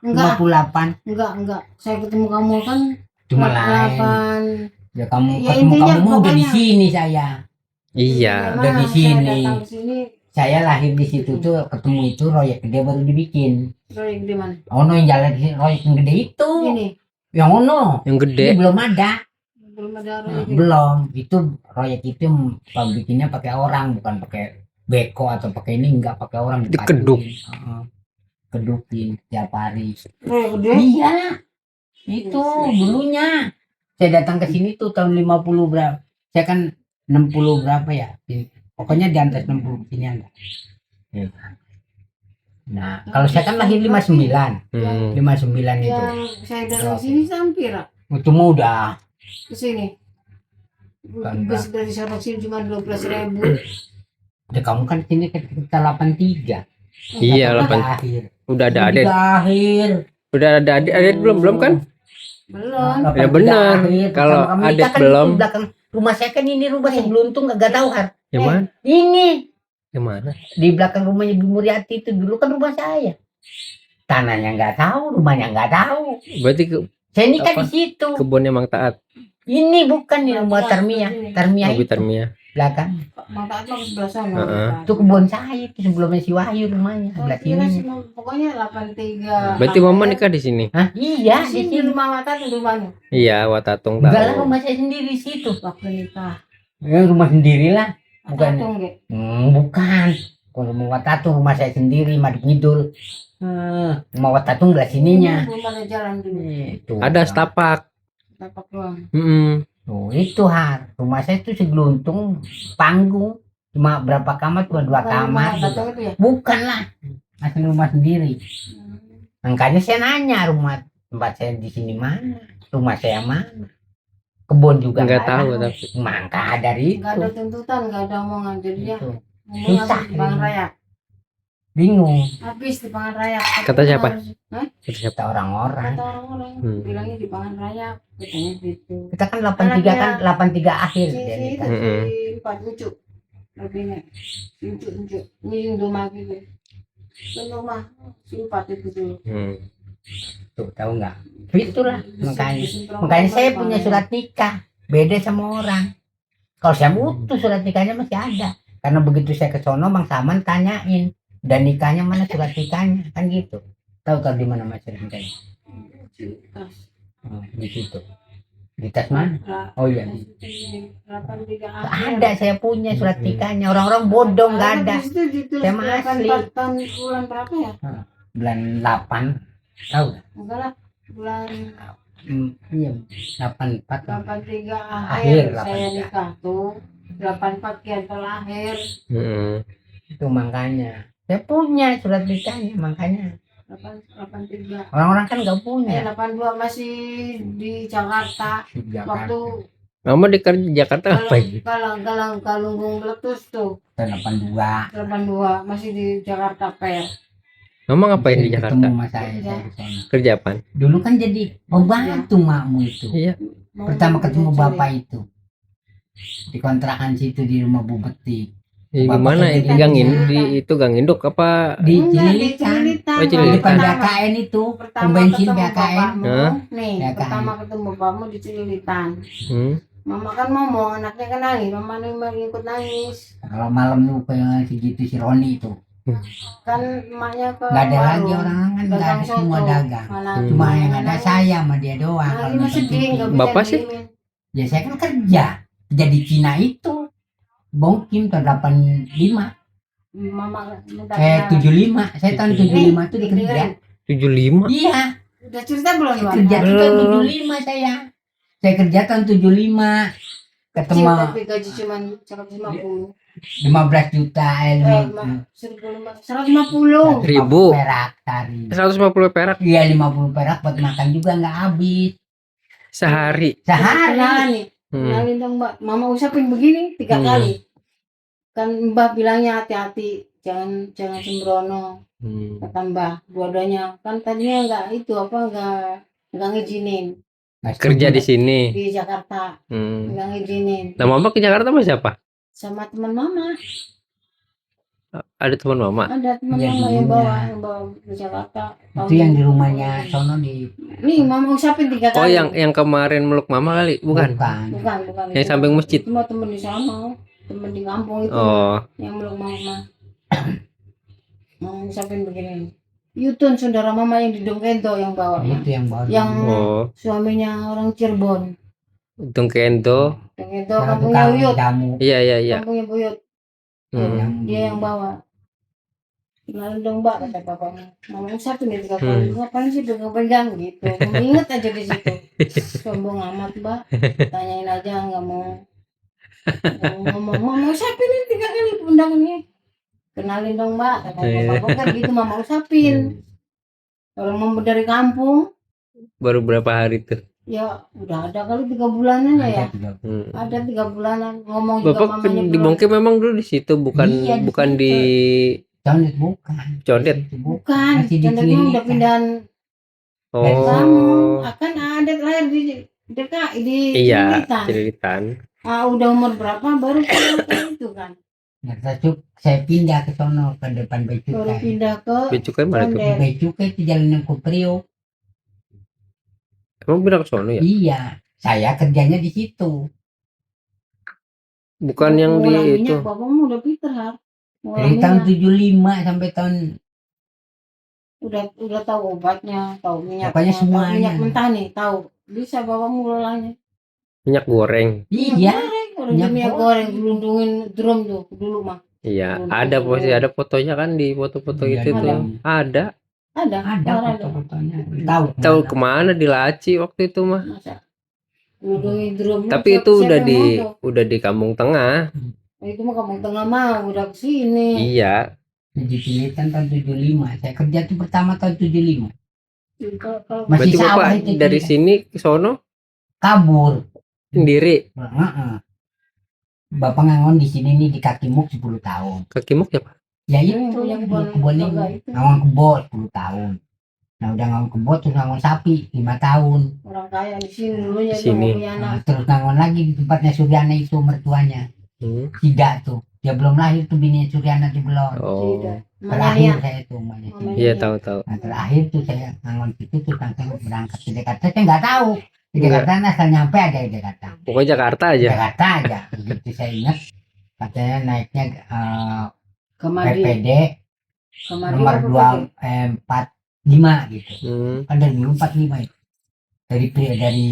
enggak 58 enggak saya ketemu kamu kan cuma lain 8 ya kamu Ya, ketemu intinya kamu udah di pokoknya- sini saya Iya. udah di saya sini. datang ke sini saya lahir di situ tuh ketemu itu proyek gede baru dibikin proyek di mana ono yang jalan di proyek yang gede itu ini yang ono Yang ini gede. belum ada belum ada Nah, proyek ini. belum itu proyek itu bikinnya pakai orang bukan pakai beko atau pakai ini enggak pakai orang Dikeduk. kedukin tiap hari proyek gede iya itu dulunya saya datang ke sini tuh tahun 50 berapa saya kan 60 berapa ya pokoknya di atas 60 sini ada nah kalau saya kan lahir 59 Hmm. 59 itu yang saya datang ke sini hampir itu mah udah ke sini Bukan, bus dari sana sini cuma 12.000 ya kamu kan sini kita 83 Iya, Udah 8. akhir Udah ada adik. akhir Udah ada adik belum kan? belum Ya benar. Kalau adik belum. belakang rumah saya kan ini rumah saya geluntung gak tahu har Yang mana? ini Yang mana? di belakang rumahnya Bu Muriati itu dulu kan rumah saya tanahnya nggak tahu rumahnya nggak tahu Berarti saya nikah Apa? di situ kebunnya Mang Taat. ini bukan di rumah Tarmia Mobil itu Termia. belakang maka itu sebelah sana Heeh. itu kebun saya itu sebelumnya si Wahyu rumahnya sebelah sini pokoknya 83 Berarti mama nikah di sini. Hah? Iya di di sini sini rumah mata tuh rumahnya Iya, Watatung enggak lah tahu. rumah saya sendiri di situ waktu nikah rumah sendiri lah bukan Tatung, Ge. bukan kalau mau Watatung rumah saya sendiri Madu Ngidul mau Watatung belah sininya belum ada jalan dulu itu Ada setapak. tapak doang tuh itu har rumah saya itu segeluntung panggung cuma berapa kamar cuma 2 Bukan rumah kamar Tatung itu ya bukan lah asli rumah sendiri. Makanya saya nanya rumah tempat saya di sini mana, rumah saya mana, kebun juga Nggak tahu ada. tapi. Maka dari Nggak itu ada tuntutan, nggak ada omongan, jadinya itu. ngomong Susah, habis di Pangan Raya, bingung habis di Pangan Raya. Kata siapa? Hah? Kata siapa? kata orang-orang. Kata orang-orang bilangnya di Pangan Raya, katanya gitu. Kita kan 83 kan 83 akhir Si dia si nikah. itu si Pak Lucu, lebihnya lucu, ini rumah gitu, itu rumah simpat itu dulu. Tuh tahu nggak? Itulah makanya saya punya surat nikah beda sama orang. Kalau saya butuh surat nikahnya masih ada, karena begitu saya ke sono Bang Saman tanyain dan nikahnya mana surat nikahnya kan gitu. Tahu kalau di mana mas surat nikahnya? Di situ. Di tas mana? Oh iya. Ada saya punya surat nikahnya. Orang-orang bodoh nggak ada. Saya mah asli. Tahun bulan berapa ya? Bulan 8 tahu? Enggak lah, bulan Iya 84 83 Akhir, akhir saya 83. nikah tuh, 84 kian terakhir. Itu makanya saya punya surat nikahnya, makanya 83. orang-orang kan nggak punya. 82 masih di Jakarta. Di Jakarta. Waktu Mama di Jakarta ngapain? galang kalunggung meletus tuh. 82 masih di Jakarta Per. Mama ngapain di Sering Jakarta? ketemu sama saya di sana. Kerja apaan? Dulu kan jadi pembantu makmu itu. Iya. Pertama ketemu bapak itu di kontrakan situ di rumah Bu Beti. Di Bapak mana? kerja Di di gang Cililitan. di itu Gang Induk apa? Di Enggak, Cililitan. Oh, Di Cililitan. depan BKN itu, Pertama pom bensin ketemu BKN. bapakmu, Hah? nih, BKN. pertama ketemu bapakmu di Cililitan. Mama kan ngomong, anaknya kan nangis, mama nih ikut nangis. Kalau malam tuh kayak segitu si Roni itu. Kan emaknya ke Nggak ada warung, lagi orang kan nggak dagang ada semua soto. dagang. Mana Cuma gimana yang ada nangis. saya sama dia doang. Nah, Kalau ini nonton sedih, TV. nggak bisa Bapak sih? diemin. Ya saya kan kerja di Cina itu. Bongkim tahun 85. Mama minta 75. Saya tahun 75 tuh Nih, kerja. 75. Iya, udah cerita belum Iwan? kerja tuh tahun Belum. 75 saya. Saya kerja tahun 75. Kecil, Ketemu tapi gaji cuma 150. 15 juta, 150. Ribu. perak tadi. 150 perak Iya 50 perak buat makan juga nggak habis. sehari. Sehari. Kenalan nih, kenalin dong Mbak. Mama ucapin begini 3 kali. Kan Mbak bilangnya hati-hati, jangan sembrono. Kata Mbak, dua-duanya kan tadinya nggak ngizinin Kerja di sini. di Jakarta, nggak ngizinin Nah, Mama ke Jakarta sama siapa? sama teman Mama. Ada teman Mama. Ada teman Iya, Mama dulunya. yang bawa ke Jakarta. Itu yang di rumahnya sono di Nih Mama ucapin 3 kali. Oh, yang kemarin meluk Mama kali, bukan? Bukan. Yang samping masjid. Cuma temen di sana, temen di kampung itu Oh, yang meluk Mama. Mama ucapin begini. Yutun saudara Mama yang di Dongkento yang bawa. itu yang baru. Yang oh. suaminya orang Cirebon. Untung Kento. Dongkento Yang kampungnya tukang Uyut. jamu. Iya. Kampungnya Buyut. Dia yang bawa. Kenalin dong Mbak, kata bapaknya. Mama ucapin nih 3 kali. Ngapain sih pegang-pegang gitu. Ingat aja di situ. Sombong amat Mbak. Tanyain aja nggak mau ngomong. Mama ucapin nih 3 kali undangannya. Kenalin dong Mbak, kata bapak kan gitu Mama ucapin. Orang mau dari kampung. Baru berapa hari tuh? Ya udah ada kali 3 bulanan ya. Ada 30. Ada 3 bulanan ngomong juga Bapak mamanya di Bongke memang dulu di situ, bukan Iya, di bukan situ. di Condet bukan. Condet. Bukan, Masih di contohnya udah Cililitan. pindahan kamu. Oh. Akan ada lahir di DKI di Iya, Cililitan. Cililitan. Udah umur berapa baru pulang ke itu kan. Nah, saya pindah ke sono ke depan Baru Becukai. pindah ke Becukai mana tuh? Condet. Becukai itu jalan ke Priok. Emang pindah ke sono ya? Iya, saya kerjanya di situ. Bukan yang di Mengulang itu. minyak, bapakmu udah pinter har. Mengulang Dari tahun minyak. 75 sampai tahun Udah tahu obatnya, tahu minyaknya, Pokoknya tahu semuanya. minyak mentah nih, tahu. Bisa bapakmu ngolahnya. Minyak goreng. iya. Orang Minyak minyak goreng gelundungin drum tuh dulu mah. Iya, Dulu. ada posisi ada fotonya kan di foto-foto Iya, itu tuh. ada. Ada. Ada Ada foto-fotonya. Tahu. Tahu kemana di Laci waktu itu mah. Masa gelundungin drum. Tapi Siapa- itu siapa yang mau tuh? udah di Kampung Tengah. Itu mah kampung tengah mah udah kesini. Iya. Di Cilitan tahun 75. Saya kerja tuh pertama tahun 75. Kalau Masih Berarti sawah Bapak itu dari Cilitan. sini ke sono Kabur. sendiri. Heeh. Bapak ngangon di sini nih di Kakimuk 10 tahun. Kaki muk ya Pak? Ya Yang itu punya yang kebun kebun ini. tetangga itu. Ngangon kebun 10 tahun. Nah udah ngangon kebun terus ngangon sapi 5 tahun. Orang kaya di sini dulunya Di itu sini. mau punya anak. Nah, terus ngangon lagi di tempatnya Suryana itu mertuanya. Hmm. Tidak tuh. Dia belum lahir tuh bini Suryana tuh belum. Oh. Tidak. Terakhir Mamanya. saya tuh umpamanya. Mamanya. Iya tahu-tahu. Nah terakhir tuh saya ngangon situ tuh langsung berangkat ke Jakarta. Saya nggak tahu. Di Iya. Jakarta asal nyampe aja di Jakarta. Pokoknya Jakarta aja. Jakarta aja. Begitu saya ingat katanya naiknya Kemari. PPD Kemari nomor apa 245 gitu. Hmm. Kan dari dulu 45 itu. Dari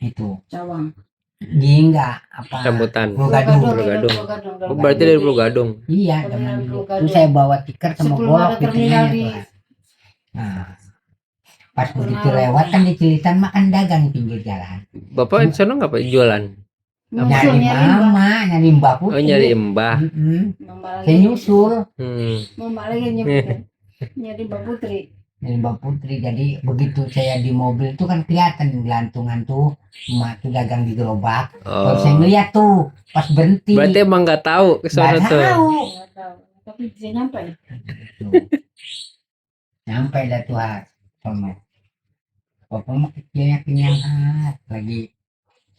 itu. Cawang. Dia enggak apa Rambutan. Pulau Gadung. Pulau Gadung. Gadung. Oh, berarti dari Pulau Gadung. Iya, Terminal zaman Pulau dulu. Gadung. Terus saya bawa tikar sama Sebelum golok ada di terminal tengahnya di tuh. Nah, pas begitu lewat kan di Cilitan makan dagang pinggir jalan. Bapak di sono nggak Pak jualan? Nyari nyusul mama, nyari mbak Oh putih. nyari mbah. Mm-mm. Mama Saya nyusul Mama lagi nyebut. Nyari Mbak Putri. nyari mbak putri. Jadi begitu saya di mobil tuh kan kelihatan gelantungan tuh emak tuh dagang di gerobak. Kalau saya Oh. ngeliat tuh pas berhenti. Berarti emang nggak tahu ke sono Nggak tuh. tahu. Nggak tahu. Tapi bisa nyampe. Tuh. Nyampe dah tuh sono. Bapak mah kecilnya kenyang lagi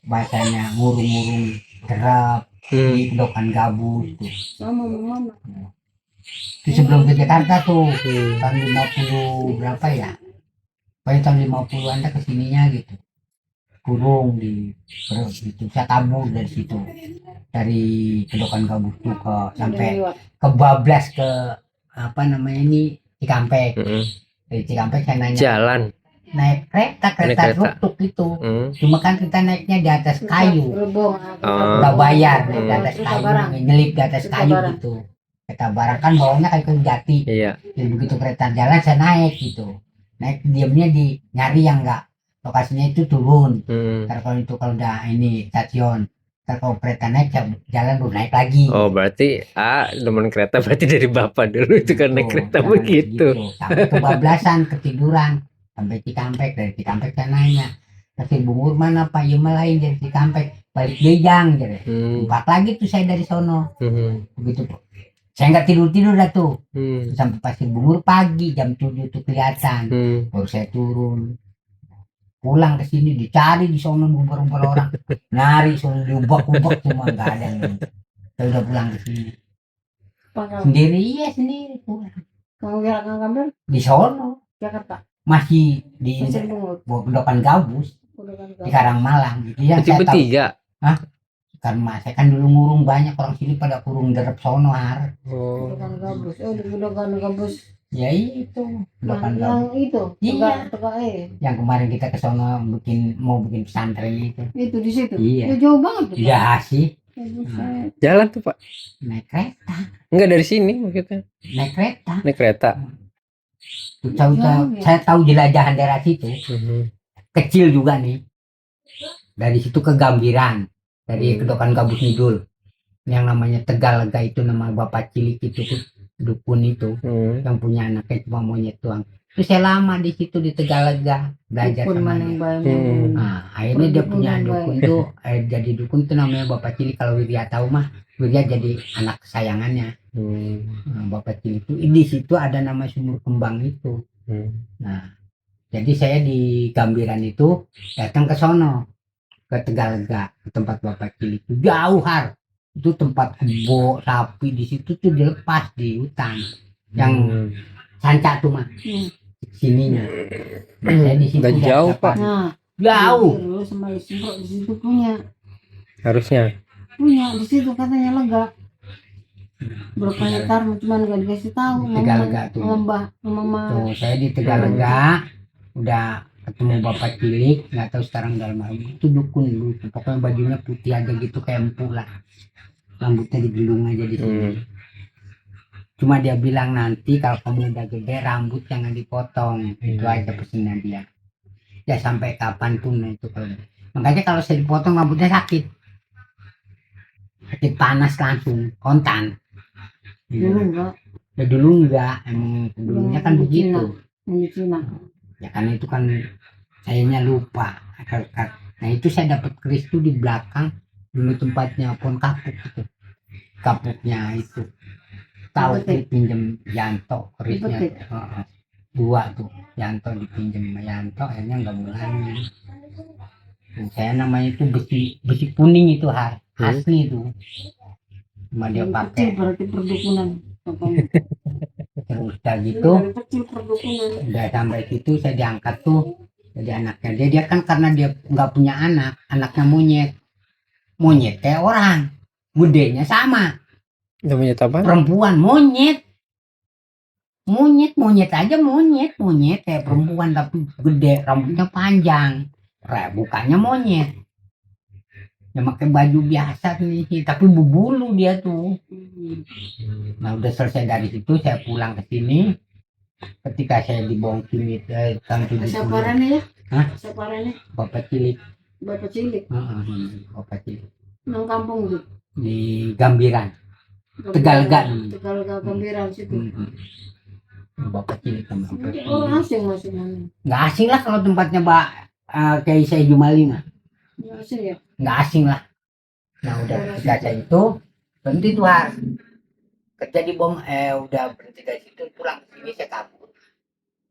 bahasanya ngurung-ngurung gerap Hmm. di kedokan gabus tuh. Sama mama. Itu sebelum ke Jakarta tuh Hmm. tahun 50 berapa ya? Pokoknya tahun 50-an dah kesininya gitu. Kurung di terus itu saya kabur dari situ. Dari kedokan gabus tuh ke sampai ke Bablas ke apa namanya ini Cikampek. Hmm. Dari Cikampek saya nanya Jalan. naik kereta Naik kereta. tuk itu. Hmm. Cuma kan kita naiknya di atas kayu. Gerbong. Oh. Udah bayar di Hmm. atas Cerita kayu, barang. nyelip di atas Cerita kayu barang. gitu. Kereta barang kan bawahnya kayak ke jati. Iya. Jadi begitu kereta jalan saya naik gitu. Naik diamnya di nyari yang enggak lokasinya itu turun. Hmm. Ntar kalau udah ini stasiun. Ntar kalau kereta naik jalan udah naik lagi. Oh berarti demen kereta berarti dari bapak dulu itu kan naik Tuh, kereta jalan begitu. gitu. Sampai kebablasan ketiduran. Sampai Cikampek, dari Cikampek saya nanya. Kasih bungur mana Pak? Ya lain dari Cikampek. Balik Dejang jadi. Hmm. Empat lagi tuh saya dari sono. Hmm. Begitu saya nggak tidur dah tuh Hmm. sampai Pasir Bungur pagi jam 7 tuh kelihatan. Hmm. Baru saya turun pulang ke sini dicari di sono beberapa orang nari sono diubak-ubak cuma nggak ada yang saya udah pulang ke sini sendiri. Iya sendiri pulang Kamu gerak gambar di sono Jakarta. masih di Pasir Bungur. Kedokan Gabus Udah kan di Karangmalang gitu yang Berarti saya tahu bertiga. karena saya kan dulu ngurung banyak orang sini pada kurung derep sono har. Oh. Udah kan gabus. Udah kan gabus. Ya itu Kedokan Gabus Yang itu. Iya. Tegak yang kemarin kita ke sono mau bikin pesantren itu. Itu di situ. Iya. Ya, jauh banget tuh. Ya sih Ya, buset. Jalan tuh Pak. naik kereta Enggak dari sini maksudnya. naik kereta. Naik kereta. Tuh, tahu Jauh ya. saya tahu jelajahan daerah situ Hmm. kecil juga nih dari situ ke Gambiran dari Kedokan Gabus Ngidul yang namanya Tegalega itu nama bapak cilik itu dukun itu Hmm. yang punya anaknya cuma monyet doang. Terus saya lama di situ di Tegalega belajar Dukun sama mana dia. yang bayar Hmm. Nah, akhirnya dia Dukun punya yang dukun tuh jadi dukun tuh namanya bapak cilik. Kalau Wirya tahu mah Wirya jadi anak kesayangannya. Hmm. Nah, bapak cilik itu di situ ada nama sumur kembang itu. Hmm. Nah, jadi saya di Gambiran itu datang ke sono ke Tegalega ke tempat bapak cilik itu jauh har. Itu tempat kebo sapi di situ tuh dilepas di hutan yang Hmm. sancak tuh mah Hmm. sininya. Nah, saya di situ Nggak udah jauh, dapat. Nah, Jauh. dulu sama Simprok di situ punya Harusnya. di situ katanya lega. Berapa hektar cuma nggak dikasih tahu. Tegalega tuh. Mama Tuh saya di Tegalega udah ketemu bapak cilik nggak tahu sekarang dalam hal itu dukun dulu pokoknya bajunya putih aja gitu kayak empu lah rambutnya digelung aja di sini. Hmm. Cuma dia bilang nanti kalau kamu udah gede rambut jangan dipotong. Itu aja pesennya dia. Ya sampai kapanpun itu kalau makanya kalau saya dipotong rambutnya sakit panas langsung kontan. dulu enggak. Ya dulu enggak, emang dulunya kan Di begitu. Yang di Cina. Ya karena itu kan sayanya lupa. Nah itu saya dapat keris itu di belakang dulu tempatnya pohon kapuk itu. Kapuknya itu tahu Dipetik. dipinjem Yanto kerisnya. Dipetik. Heeh. Dua tuh Yanto dipinjem sama Yanto akhirnya nggak mulai. Saya namanya itu besi kuning itu asli itu. Cuma dia Dari kecil pakai berarti perdukunan. Bapaknya. terus udah gitu. Dari kecil perdukunan. Udah sampai situ saya diangkat tuh jadi anaknya dia kan karena dia nggak punya anaknya monyet kayak orang gedenya sama Namanya apa? perempuan monyet aja monyet kayak perempuan tapi gede rambutnya panjang bukannya monyet ya pakai baju biasa nih tapi berbulu dia tuh. Nah udah selesai dari situ saya pulang ke sini ketika saya dibawa kimit tahun 70. Saparannya ya? Hah? Saparannya Bapak cilik. Bapak cilik. Bapak cilik Nang kampung tuh. di Gambiran Tegalega. Tegalega Gambiran situ. Bapak cilik sama Nanti orang asing masuk mana? nggak asing lah kalau tempatnya Mbak kayak saya Jumali mah Nggak asing ya? nggak asing lah. Nah udah ketika saya itu berhenti tuh kerja di bom udah berhenti dari situ pulang ke sini saya kabur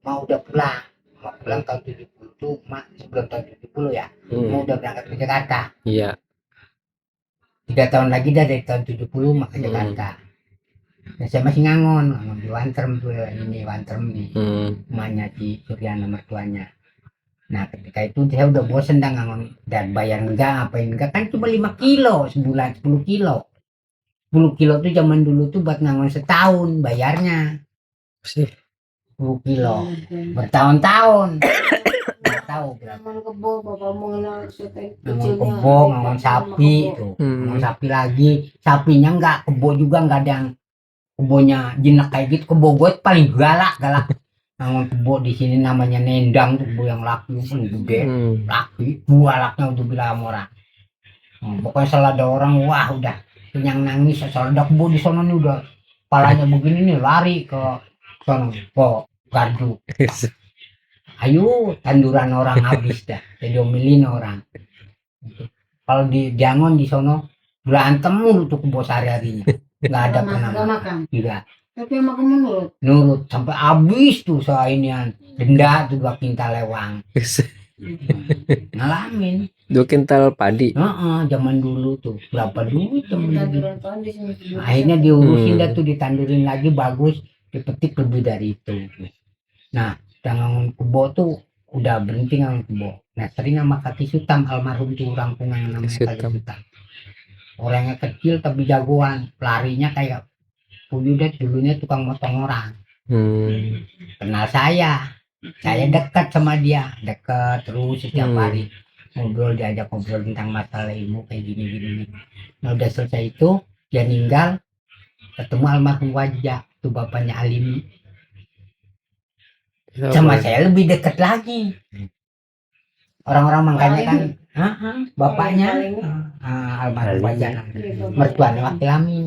mau pulang tahun 70 tuh sebelum tahun 70 ya mau udah berangkat ke Jakarta. Iya. 3 tahun lagi dari tahun 70 mau ke Jakarta. Nah, saya masih ngangon di Wantrem tuh Wantrem nih rumahnya di Suryana mertuanya. Nah ketika itu saya udah bosen dah ngangon dan bayar enggak ngapain enggak kan cuma 5 kilo sebulan 10 kilo 10 kilo tuh zaman dulu tuh buat ngangon setahun bayarnya Sih. 10 kilo bertahun-tahun nggak tahu berapa Ngangon kebo, bapak mengenal seteng ngangon kebo ngangon sapi tuh ngangon sapi lagi sapinya enggak kebo juga enggak ada yang kebonya jinak kayak gitu kebo gue paling galak ngangon kebo di sini namanya nendang tuh kebo yang laki paling gede laki dua laknya udah bilang orang. Pokoknya salah ada orang wah udah kenyang nangis asal ada kebo di sono nih udah palanya begini nih lari ke sono kok gardu ayo tanduran orang habis dah jadi omelin orang kalau di jangon di sono berantem mulu tuh kebo sehari-harinya nggak ada pernah makan. tidak Tapi yang makan nurut sampai habis tuh saya inian denda tuh 2 kintal lewang ngalamin 2 kintal padi. zaman dulu tuh berapa duit zaman dulu tanduran pohon di sini. akhirnya diurusin dah tuh ditandurin lagi bagus dipetik lebih dari itu. Nah ngangon kebo tuh udah berhenti ngangon kebo. Nah sering sama kaki Sutam almarhum tuh orang Pungan namanya kaki Sutam orangnya kecil tapi jagoan larinya kayak Puyudet dulunya tukang motong orang. Kenal saya dekat sama dia dekat terus setiap hari diajak ngobrol tentang masalah ilmu kayak gini. Nah udah selesai itu dia meninggal ketemu almarhum Wajah tuh bapaknya Alimi sama saya lebih dekat lagi orang-orang makanya kan bapaknya almarhum Wajah mertuanya Wakil Amin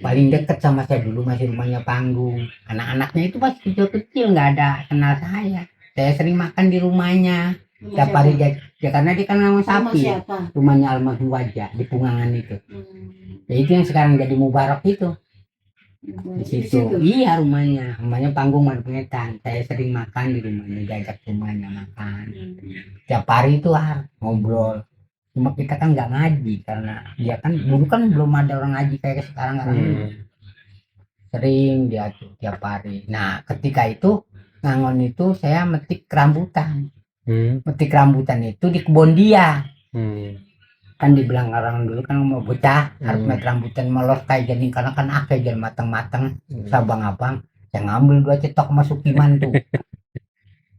paling dekat sama saya dulu masih rumahnya panggung anak-anaknya itu masih kecil-kecil nggak ada kenal saya sering makan di rumahnya tiap hari ya karena dia kan nama sapi rumahnya almarhum Wajah di Pungangan itu ya itu yang sekarang jadi Mubarak itu di situ iya rumahnya panggung Marpengetan saya sering makan di rumahnya diajak rumahnya makan tiap hari itu ngobrol cuma kita kan nggak ngaji karena dia kan dulu kan belum ada orang ngaji kayak sekarang sering dia tuh tiap hari. Nah ketika itu ngangon itu saya metik rambutan itu di kebun dia kan dibilang orang dulu kan mau bocah harus metik rambutan melos kayak jadi karena kan kayak jadi matang-matang sabang-abang saya ngambil 2 cetok sama Sukiman tuh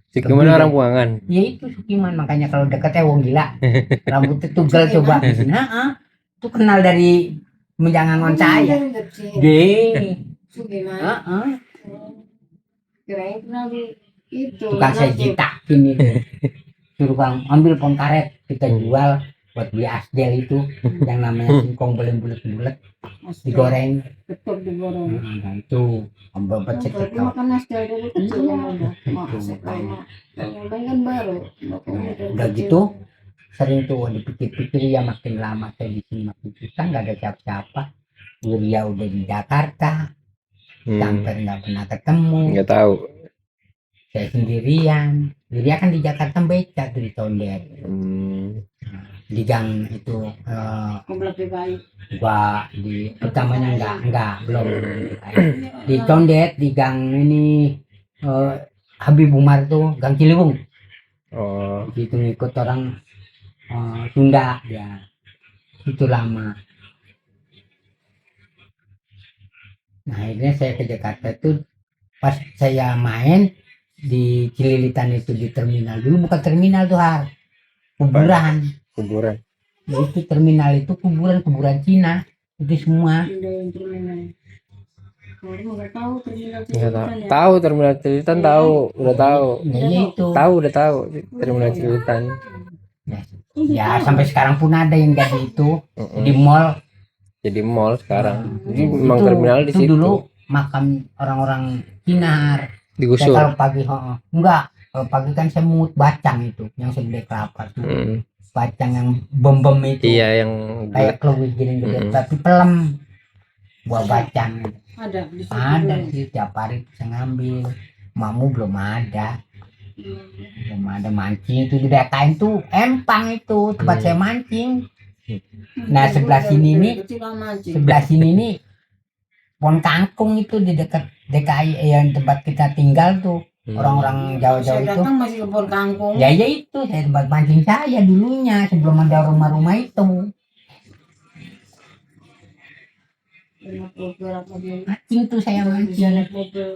Sukiman orang Pungangan. Ya itu Sukiman makanya kalau deketnya wong gila rambutnya tugel coba itu kenal dari menjangan saya Sukiman. Kirain kenal di itu. Tukang saya jitakin itu suruh bang ambil pon karet kita jual buat beli asdel itu yang namanya singkong bulet-bulet digoreng. Betul digoreng. Nah, itu obat Tapi cetek. makan nasi dari kecil Iya. kan udah. Itu Masak makanya. lama. Kan baru. Udah gitu sering tuh dipikir-pikir ya makin lama saya di sini makin susah, nggak ada siapa-siapa. Dia udah di Jakarta, sampai nggak pernah ketemu. Nggak tahu. Saya sendirian. Dia kan di Jakarta beca tuh di Condet. Di gang itu Komplek DKI. gua di pertamanya enggak belum di Condet di gang ini Habib Umar tuh gang Ciliwung. Oh, Itu ngikut orang Sunda ya. Itu lama. Nah, akhirnya saya ke Jakarta tuh pas saya main di Cililitan itu di terminal. Dulu bukan terminal tuh, Har. Kuburan. kuburan. Itu terminal itu kuburan Cina. Itu semua. Pindahin terminal. Kamu nggak tahu terminal Nggak tahu. Cililitan ya? Tahu terminal Cililitan, tahu, udah tahu. Nah, itu. Tahu udah tahu terminal Cililitan. Ya, sampai sekarang pun ada yang jadi itu di mall. Jadi mall sekarang. Jadi Itu- memang terminal di itu situ. dulu makam orang-orang Cina. Har. Saya Digusur. kalau pagi enggak, kalau pagi kan semut bacang itu yang segede kelapa tuh. Bacang yang bem itu. Iya, yang Kayak keluih gini gede, Mm-mm. tapi pelem. Buah bacang. Ada di situ. Ada sih tiap hari bisa ngambil. Mamu belum ada. Belum ada mancing itu didatain tuh empang itu tempat saya mancing. Nah, sebelah sini nih, sebelah sini nih pohon kangkung itu di dekat DKI yang tempat kita tinggal tuh. Orang-orang Jawa-Jawa Saya itu. datang masih ke pohon kangkung. Ya itu saya tempat mancing saya dulunya sebelum ada rumah-rumah itu. Mancing tuh saya mancing.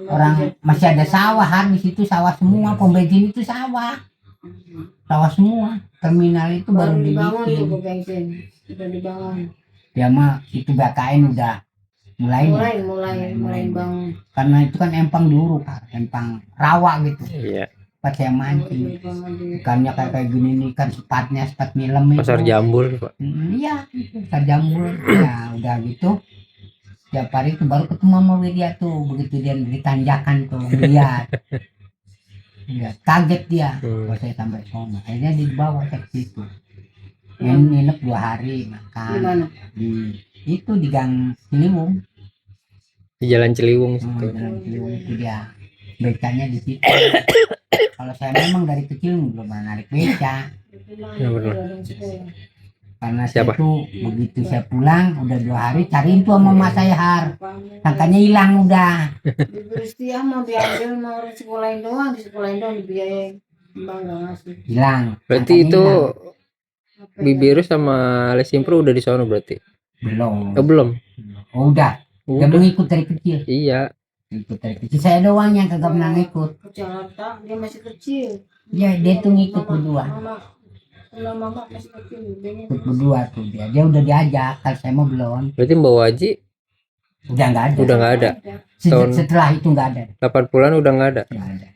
Orang masih ada sawah, habis itu sawah semua, pom bensin itu sawah. Sawah semua. Terminal itu baru dibangun tuh dibikin. ke bensin. Sudah dibangun. Ya mah itu BKN udah mulai bangun. karena itu kan empang dulu Pak, empang rawa gitu. Iya. Pas saya mancing ikannya kayak gini nih kan sepat milem itu. Pasar Jambul, Pak. Iya, itu pasar Jambul. Ya udah gitu. Tiap hari itu baru ketemu sama Widya tuh, begitu dia ditanjakan tuh lihat. Ya, kaget dia. Kalau saya sampai sana, akhirnya dibawa ke situ. Nginep 2 hari makan. Di mana? Di itu di gang Ciliwung. Di Jalan Ciliwung situ. Jalan Ciliwung itu dia. Becanya di situ. Kalau saya memang dari kecil belum pernah narik beca. Ya, benar. Karena Siapa? saya tuh begitu saya pulang udah 2 hari cariin tuh sama emak saya Har. Sangkanya hilang udah. Diberi setia mau diambil mau orang sekolahin doang, di sekolahin doang dibiayain. Mbak nggak ngasih. Hilang. Berarti Sangkanya itu hilang. Bibirus sama Lesimpro udah di sono berarti. Belum. Oh, belum. Oh, udah. Dia Udah. mengikut dari kecil. Iya. Ikut dari kecil. Saya doang yang kagak pernah ngikut. Ke Jakarta dia masih kecil. Ya dia tuh ngikut berdua. Mama masih kecil. Dia Ikut berdua tuh dia. Dia udah diajak. Kalau saya mau belum. Berarti Mbak Waji Udah nggak ada. udah nggak ada. tahun- Setelah itu nggak ada. 80-an udah nggak ada. Nggak ada.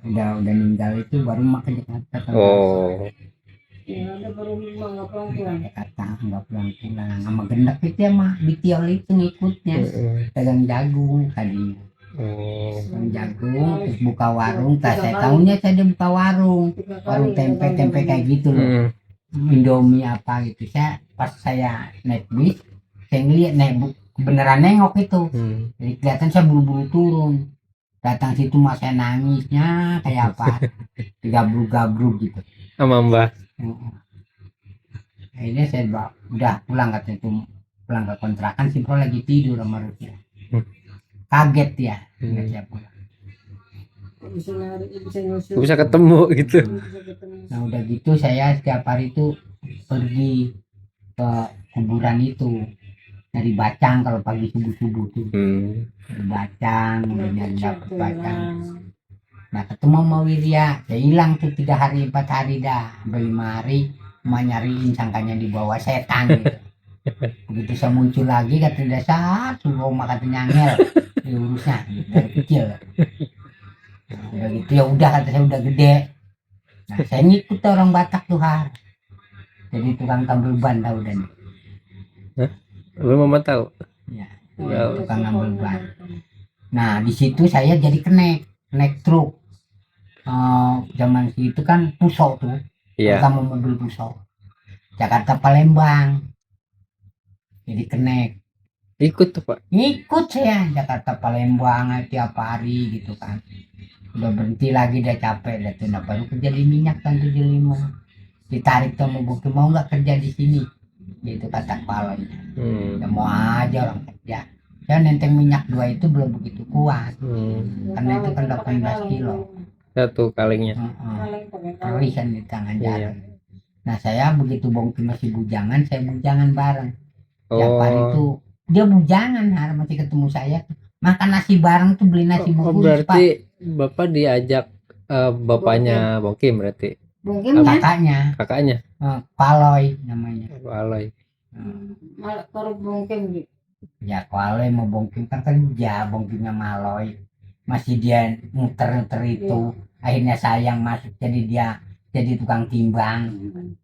Udah meninggal itu baru makan Jakarta. Oh. Ya ada baru nggak pulang. Jakarta nggak pulang sama gendek itu ya mah Bitiol itu ngikutnya pegang jagung tadi Oh. pegang jagung terus buka warung saya tahunya saya buka warung tempe kayak gitu loh. Indomie apa gitu pas saya naik bis saya ngeliat beneran nengok itu jadi kelihatan saya buru-buru turun datang situ mas saya nangisnya kayak apa gabruk gitu. Sama Mbak. Akhirnya saya udah pulang katanya itu pulang ke kontrakan Simpro lagi tidur sama Rusia. Kaget ya nggak saya pulang. Bisa ketemu gitu. Nah udah gitu saya setiap hari itu pergi ke kuburan itu dari bacang kalau pagi subuh tuh dari bacang nyari dapet bacang. Nah ketemu sama Widya saya hilang tuh 3 hari 4 hari dah sampai 5 hari emak nyariin sangkanya di bawah setan gitu. Begitu saya muncul lagi kata dasar suruh emak katanya angel diurusnya dari kecil. Nah, udah gitu ya udah kata saya udah gede. Nah saya ngikut orang Batak tuh Har. Jadi tukang tambal ban tahu dan Belum mama tahu. Ya, Ya. tukang ngambil ban. Nah di situ saya jadi kenek truk. Zaman itu kan Puso tuh, Iya. pertama mobil Puso Jakarta Palembang, jadi kenek. Ikut tuh, Pak. Ikut saya Jakarta Palembang tiap hari gitu kan. Udah berhenti lagi, udah capek, udah tuh. Nah, baru kerja di minyak tahun 75. Ditarik sama buku, mau nggak kerja di sini? Gitu kata kepalanya. Ya mau aja orang kerja. Ya nenteng minyak 2 itu belum begitu kuat. Karena itu kan 18 kilo. Satu kalengnya. Perih kan di tangan Iya. jalan. Nah saya begitu bongki masih bujangan, saya bujangan bareng. Tiap hari Oh. itu dia bujangan, masih ketemu saya. Makan nasi bareng tuh, beli nasi Oh, bungkus. berarti Bapak diajak bapaknya Bongkim berarti. Mungkin Apa? kan Kakaknya Paloy namanya. Aloy. malah korup mungkin gitu. Ya Paloy mau bongkim kan kerja, bongkimnya Maloy. Masih dia muter-muter itu. Akhirnya sayang masuk, jadi dia jadi tukang timbang.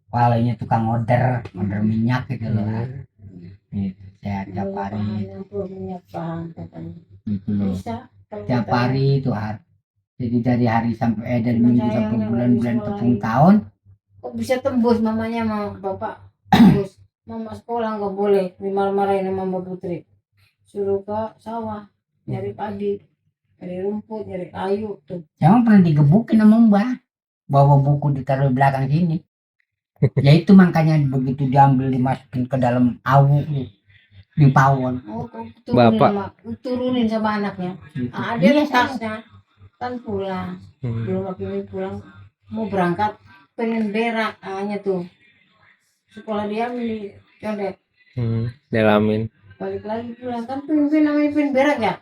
Paloynya tukang order minyak gitu loh. Gitu, saya tiap hari Minyak paham katanya. gitu loh. Bisa. kalau Tiap kita- hari itu jadi dari hari sampai dari Teman minggu saya sampai yang bulan-bulan lagi tepung sekolah tahun. Kok bisa tembus mamanya sama bapak tembus. Mama sekolah nggak boleh dimarah-marahin sama Mbak Putri. Suruh ke sawah nyari padi, nyari rumput, nyari kayu tuh. Emang pernah digebukin sama Mbah, bawa buku ditaruh di belakang sini. Ya itu makanya begitu diambil dimasukin ke dalam awu di pawon. Oh, kok Bapak. turunin sama anaknya. Ada Iya, saya. tasnya kan pulang. Belum waktu ini pulang mau berangkat pengen berak hanya tuh sekolah dia di condet Dalamin. balik lagi pulang kan pengen namanya pengen berak ya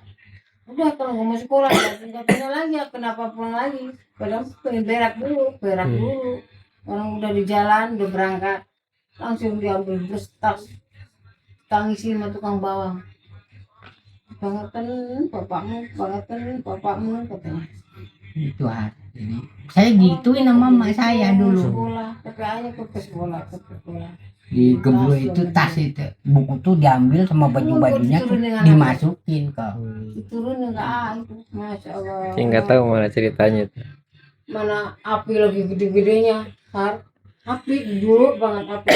udah kalau nggak mau sekolah nggak punya lagi ya kenapa pulang lagi padahal pengen berak dulu dulu orang udah di jalan udah berangkat langsung diambil bus tas tangisi sama tukang bawang bangetan bapakmu katanya Itu jadi saya gituin sama mama saya dulu. sekolah PPA-nya ke sekolah Di geblo itu tas itu buku tuh diambil sama baju-bajunya tuh dimasukin ke. diturunin ke itu masya Allah Saya nggak tahu mana ceritanya. mana api lagi gede-gedenya api dulu banget api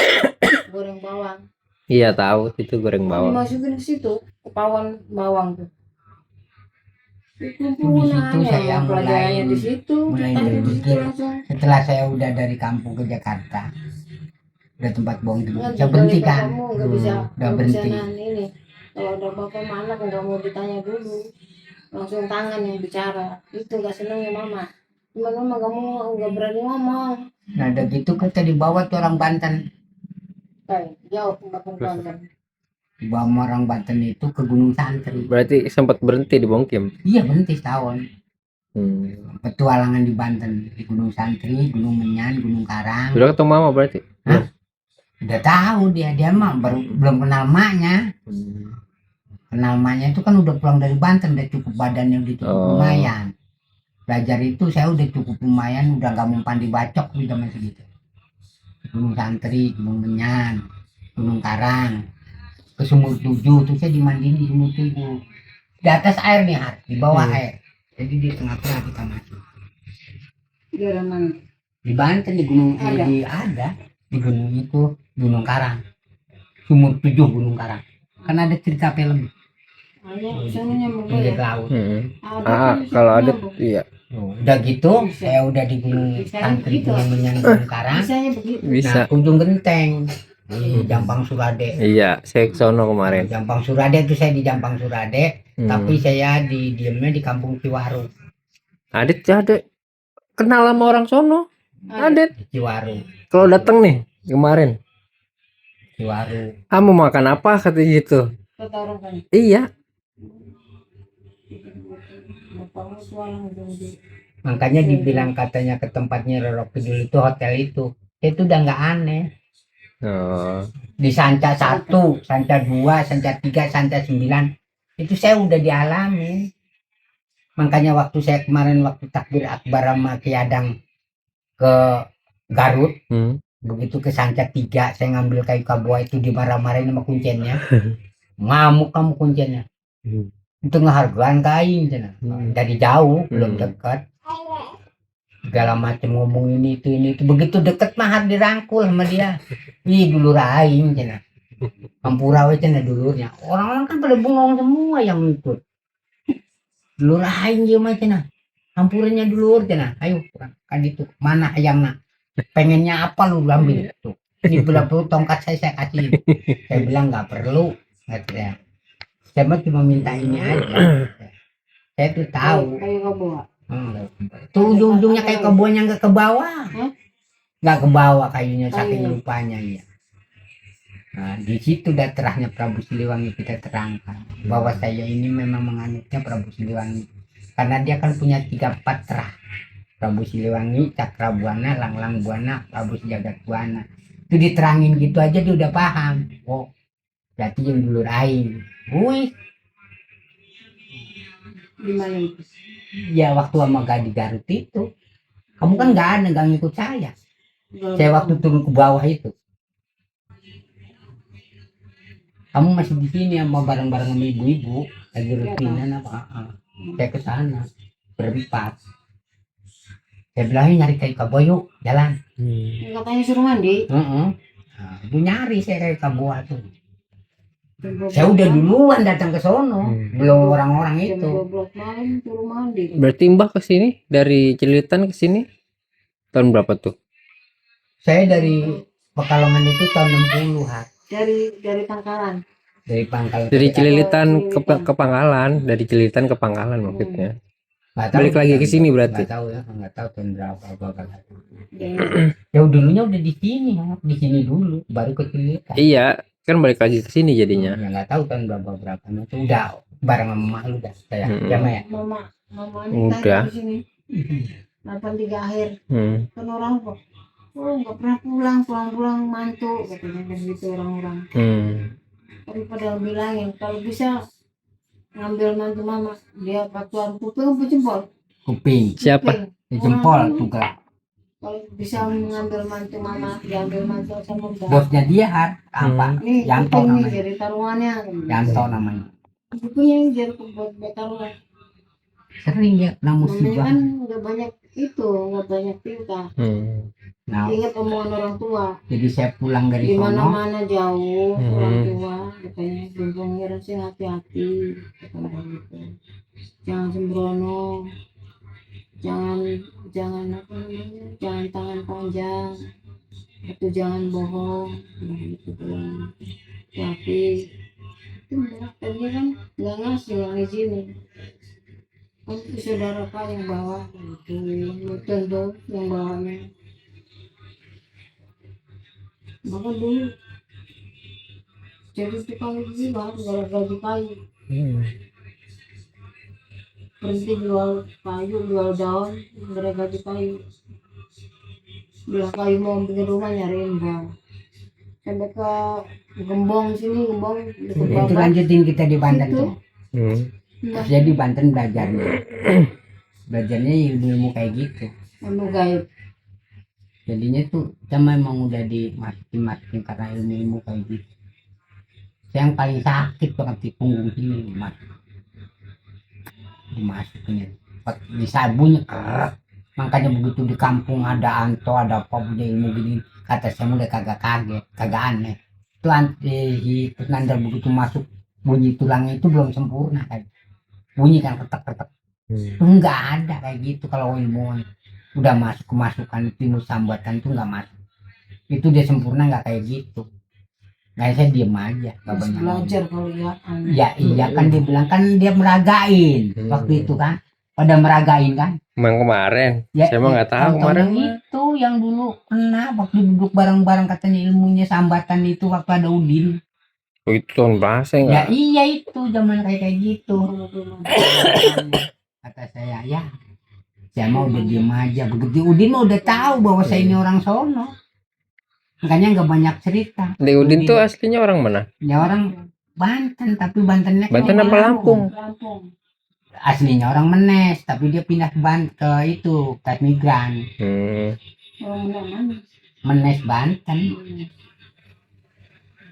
goreng bawang Iya tahu itu goreng bawang. dimasukin ke situ ke pawon bawang tuh itu Di situ saya pelajarannya di situ mulai tadi di situ berpikir. langsung Setelah saya udah dari kampung ke Jakarta, udah tempat bongkar, nggak saya berhenti kan. nggak bisa Udah nggak berhenti. bisa ini kalau ada bapak mana nggak mau ditanya dulu langsung tangan yang bicara itu nggak seneng ya mama cuma mama nggak berani ngomong Nah udah gitu kita dibawa tuh orang Banten, kayak jauh nggak pernah dibawa sama orang Banten itu ke Gunung Santri. Berarti sempat berhenti di Bongkim. Iya berhenti setahun. Hmm. Petualangan di Banten, di Gunung Santri, Gunung Menyan, Gunung Karang. Sudah ketemu mama berarti. Udah tahu dia mah belum kenal maknya. Kenal maknya itu kan udah pulang dari Banten, udah cukup badannya udah cukup lumayan. Belajar itu saya udah cukup lumayan, udah nggak mempan dibacok di zaman segitu. Gunung Santri, Gunung Menyan, Gunung Karang, ke Sumur 7 tuh saya dimandiin di Sumur 7. Di atas air nih di bawah air. Jadi di tengah-tengah kita masuk. Di Banten di gunung ada di gunung itu Gunung Karang, Sumur 7 Gunung Karang. Kan ada cerita film. Pinggir laut. Kalau ada iya. Udah gitu saya udah di Gunung Santri, Gunung Menyan, Gunung Karang. Bisa. Nah, ujung genteng di Jampang Surade. Iya, saya ke sono kemarin. Jampang Surade itu saya di Jampang Surade, tapi saya diemnya di Kampung Ciwaru. Adit kenal sama orang sono. Adit Di Ciwaru. kalau datang nih kemarin. Ciwaru. Kamu makan apa kata gitu? Iya. Makanya dibilang katanya ke tempatnya Roro Kidul itu hotel itu udah nggak aneh. Oh. Di Sanca 1, Sanca 2, Sanca 3, Sanca 9 itu saya udah dialami. Makanya waktu saya kemarin waktu takbir akbar sama Kiadang ke Garut, begitu ke Sanca 3 saya ngambil kayu kabua itu dimarah-marahin sama kuncennya. ngamuk kamu kuncinya. Hmm. Itu ngehargaan kain cina. Dari jauh belum Hmm. dekat. Segala macam ngomong ini itu begitu deket mah dirangkul sama dia. Ih dulur aing cina. Hampura we cina dulurnya. Orang-orang kan pada bengong semua yang ikut. Dulur aing dia mah cina. Hampuranya dulur cina. Ayo kan itu mana ayamnya. Pengennya apa lu ambil tuh. Ini perlu tongkat saya kasih. Saya bilang nggak perlu. Katanya. Saya mah cuma minta ini aja. Saya tuh tahu. Kayu kebo. Tuh ujung-ujungnya kayak kebunnya nggak ke bawah. Hah? Nggak ke bawah kayunya saking Kayu. lupanya ya. Nah, di situ udah terahnya Prabu Siliwangi kita terangkan bahwa saya ini memang menganutnya Prabu Siliwangi karena dia kan punya 3 patra. Prabu Siliwangi, Cakrabuana, Langlang Buana, Prabu Sejagat Buana. Itu diterangin gitu aja dia udah paham. Oh, berarti yang dulur aing. Wih, Di mana itu? ya waktu sama Gadi Garut itu. Kamu kan nggak ngikut saya. Saya waktu turun ke bawah itu. Kamu masih di sini sama bareng-bareng sama ibu-ibu lagi rutinan apa? Saya ke sana berempat. Saya bilangin nyari kayu kabo yuk jalan. Katanya suruh mandi. Nah, ibu nyari saya kayu kabo tuh. Saya udah duluan datang ke sono, belum orang-orang Jam itu. 12 malam suruh mandi. Berarti Mbah ke sini dari Cililitan ke sini tahun berapa tuh? Saya dari Pekalongan itu tahun 60-an. Dari Pangkalan. Dari Pangkal. Dari Cililitan ke Cililitan. Pangkalan, dari Cililitan ke Pangkalan maksudnya. Nggak tahu, Balik lagi ke sini berarti. Nggak tahu ya, nggak tahu tahun berapa apa. Dan Ya dulunya udah di sini dulu, baru ke Cililitan. Iya, kan balik lagi ke sini jadinya. Ya nggak tahu tahun berapa itu udah bareng sama emak lu dah saya. Ya Mak, ya. mama Udah. di sini 83 akhir. Hmm. Kan orang kok nggak pernah pulang mantu katanya kan gitu orang-orang. Daripada bilangin kalau bisa ngambil mantu mama dia patuan kuping apa jempol? Kuping, Siapa? jempol juga. Kalau bisa mengambil mantu mama diambil mantu sama Bosnya dia apa? Nih Yanto kuping nih namanya. jadi taruhannya. Yanto namanya. Kupingnya yang jadi buat taruhan. Sering ya kena Namanya musibah. kan nggak banyak itu, nggak banyak tingkah. Nah, Ingat omongan orang tua. jadi saya pulang dari Di sono. mana-mana jauh orang tua katanya Gembong ngirim sih hati-hati katanya gitu. Jangan sembrono, jangan apa namanya, jangan tangan panjang, itu jangan bohong, gitu doang. Tapi itu tadinya kan nggak ngasih, nggak ngizinin. Kan itu saudara kau yang bawa, itu tuh yang bawanya. Maka dulu jadi tukang juga gara-gara kayu. Berhenti jual kayu, jual daun, gara-gara kayu. Jual kayu mau bikin rumah nyariin bang. Sampai ke Gembong sini, Gembong di Itu Kebabak. lanjutin kita di Banten Itu. tuh. Nah, Saya di Banten belajarnya ilmu kayak gitu. ilmu gaib. Jadinya tuh saya memang udah dimasukin karena ilmu kayak gitu. Saya yang paling sakit banget di punggung sini mas. Dimasukin di sabunnya kerak. Makanya begitu di kampung ada Anto ada apa punya ilmu gini kata saya udah kagak kaget kagak aneh. Itu terus nanda begitu masuk bunyi tulangnya itu belum sempurna kan. Bunyi kan ketek-ketek. Enggak ada kayak gitu kalau ilmuwan. Udah masuk kemasukan ilmu sambatan tuh nggak masuk. Itu dia sempurna nggak kayak gitu. Nah saya diem aja nggak Harus banyak belajar kalau ya. ya iya kan dia bilang kan dia meragain waktu itu kan pada meragain kan Emang kemarin, ya, saya mah nggak tahu contohnya kemarin. itu yang dulu kena waktu duduk bareng-bareng katanya ilmunya sambatan itu waktu ada Udin Oh, itu tahun berapa saya ya nggak? iya itu zaman kayak gitu kata saya ya saya mau udah diem aja begitu Udin mah udah tahu bahwa saya ini orang sono makanya nggak banyak cerita. Di Udin tuh aslinya orang mana? Ya orang Banten tapi Bantennya Banten apa Lampung? Lampung. Aslinya orang Menes tapi dia pindah ke itu ke migran Orang mana? Menes Banten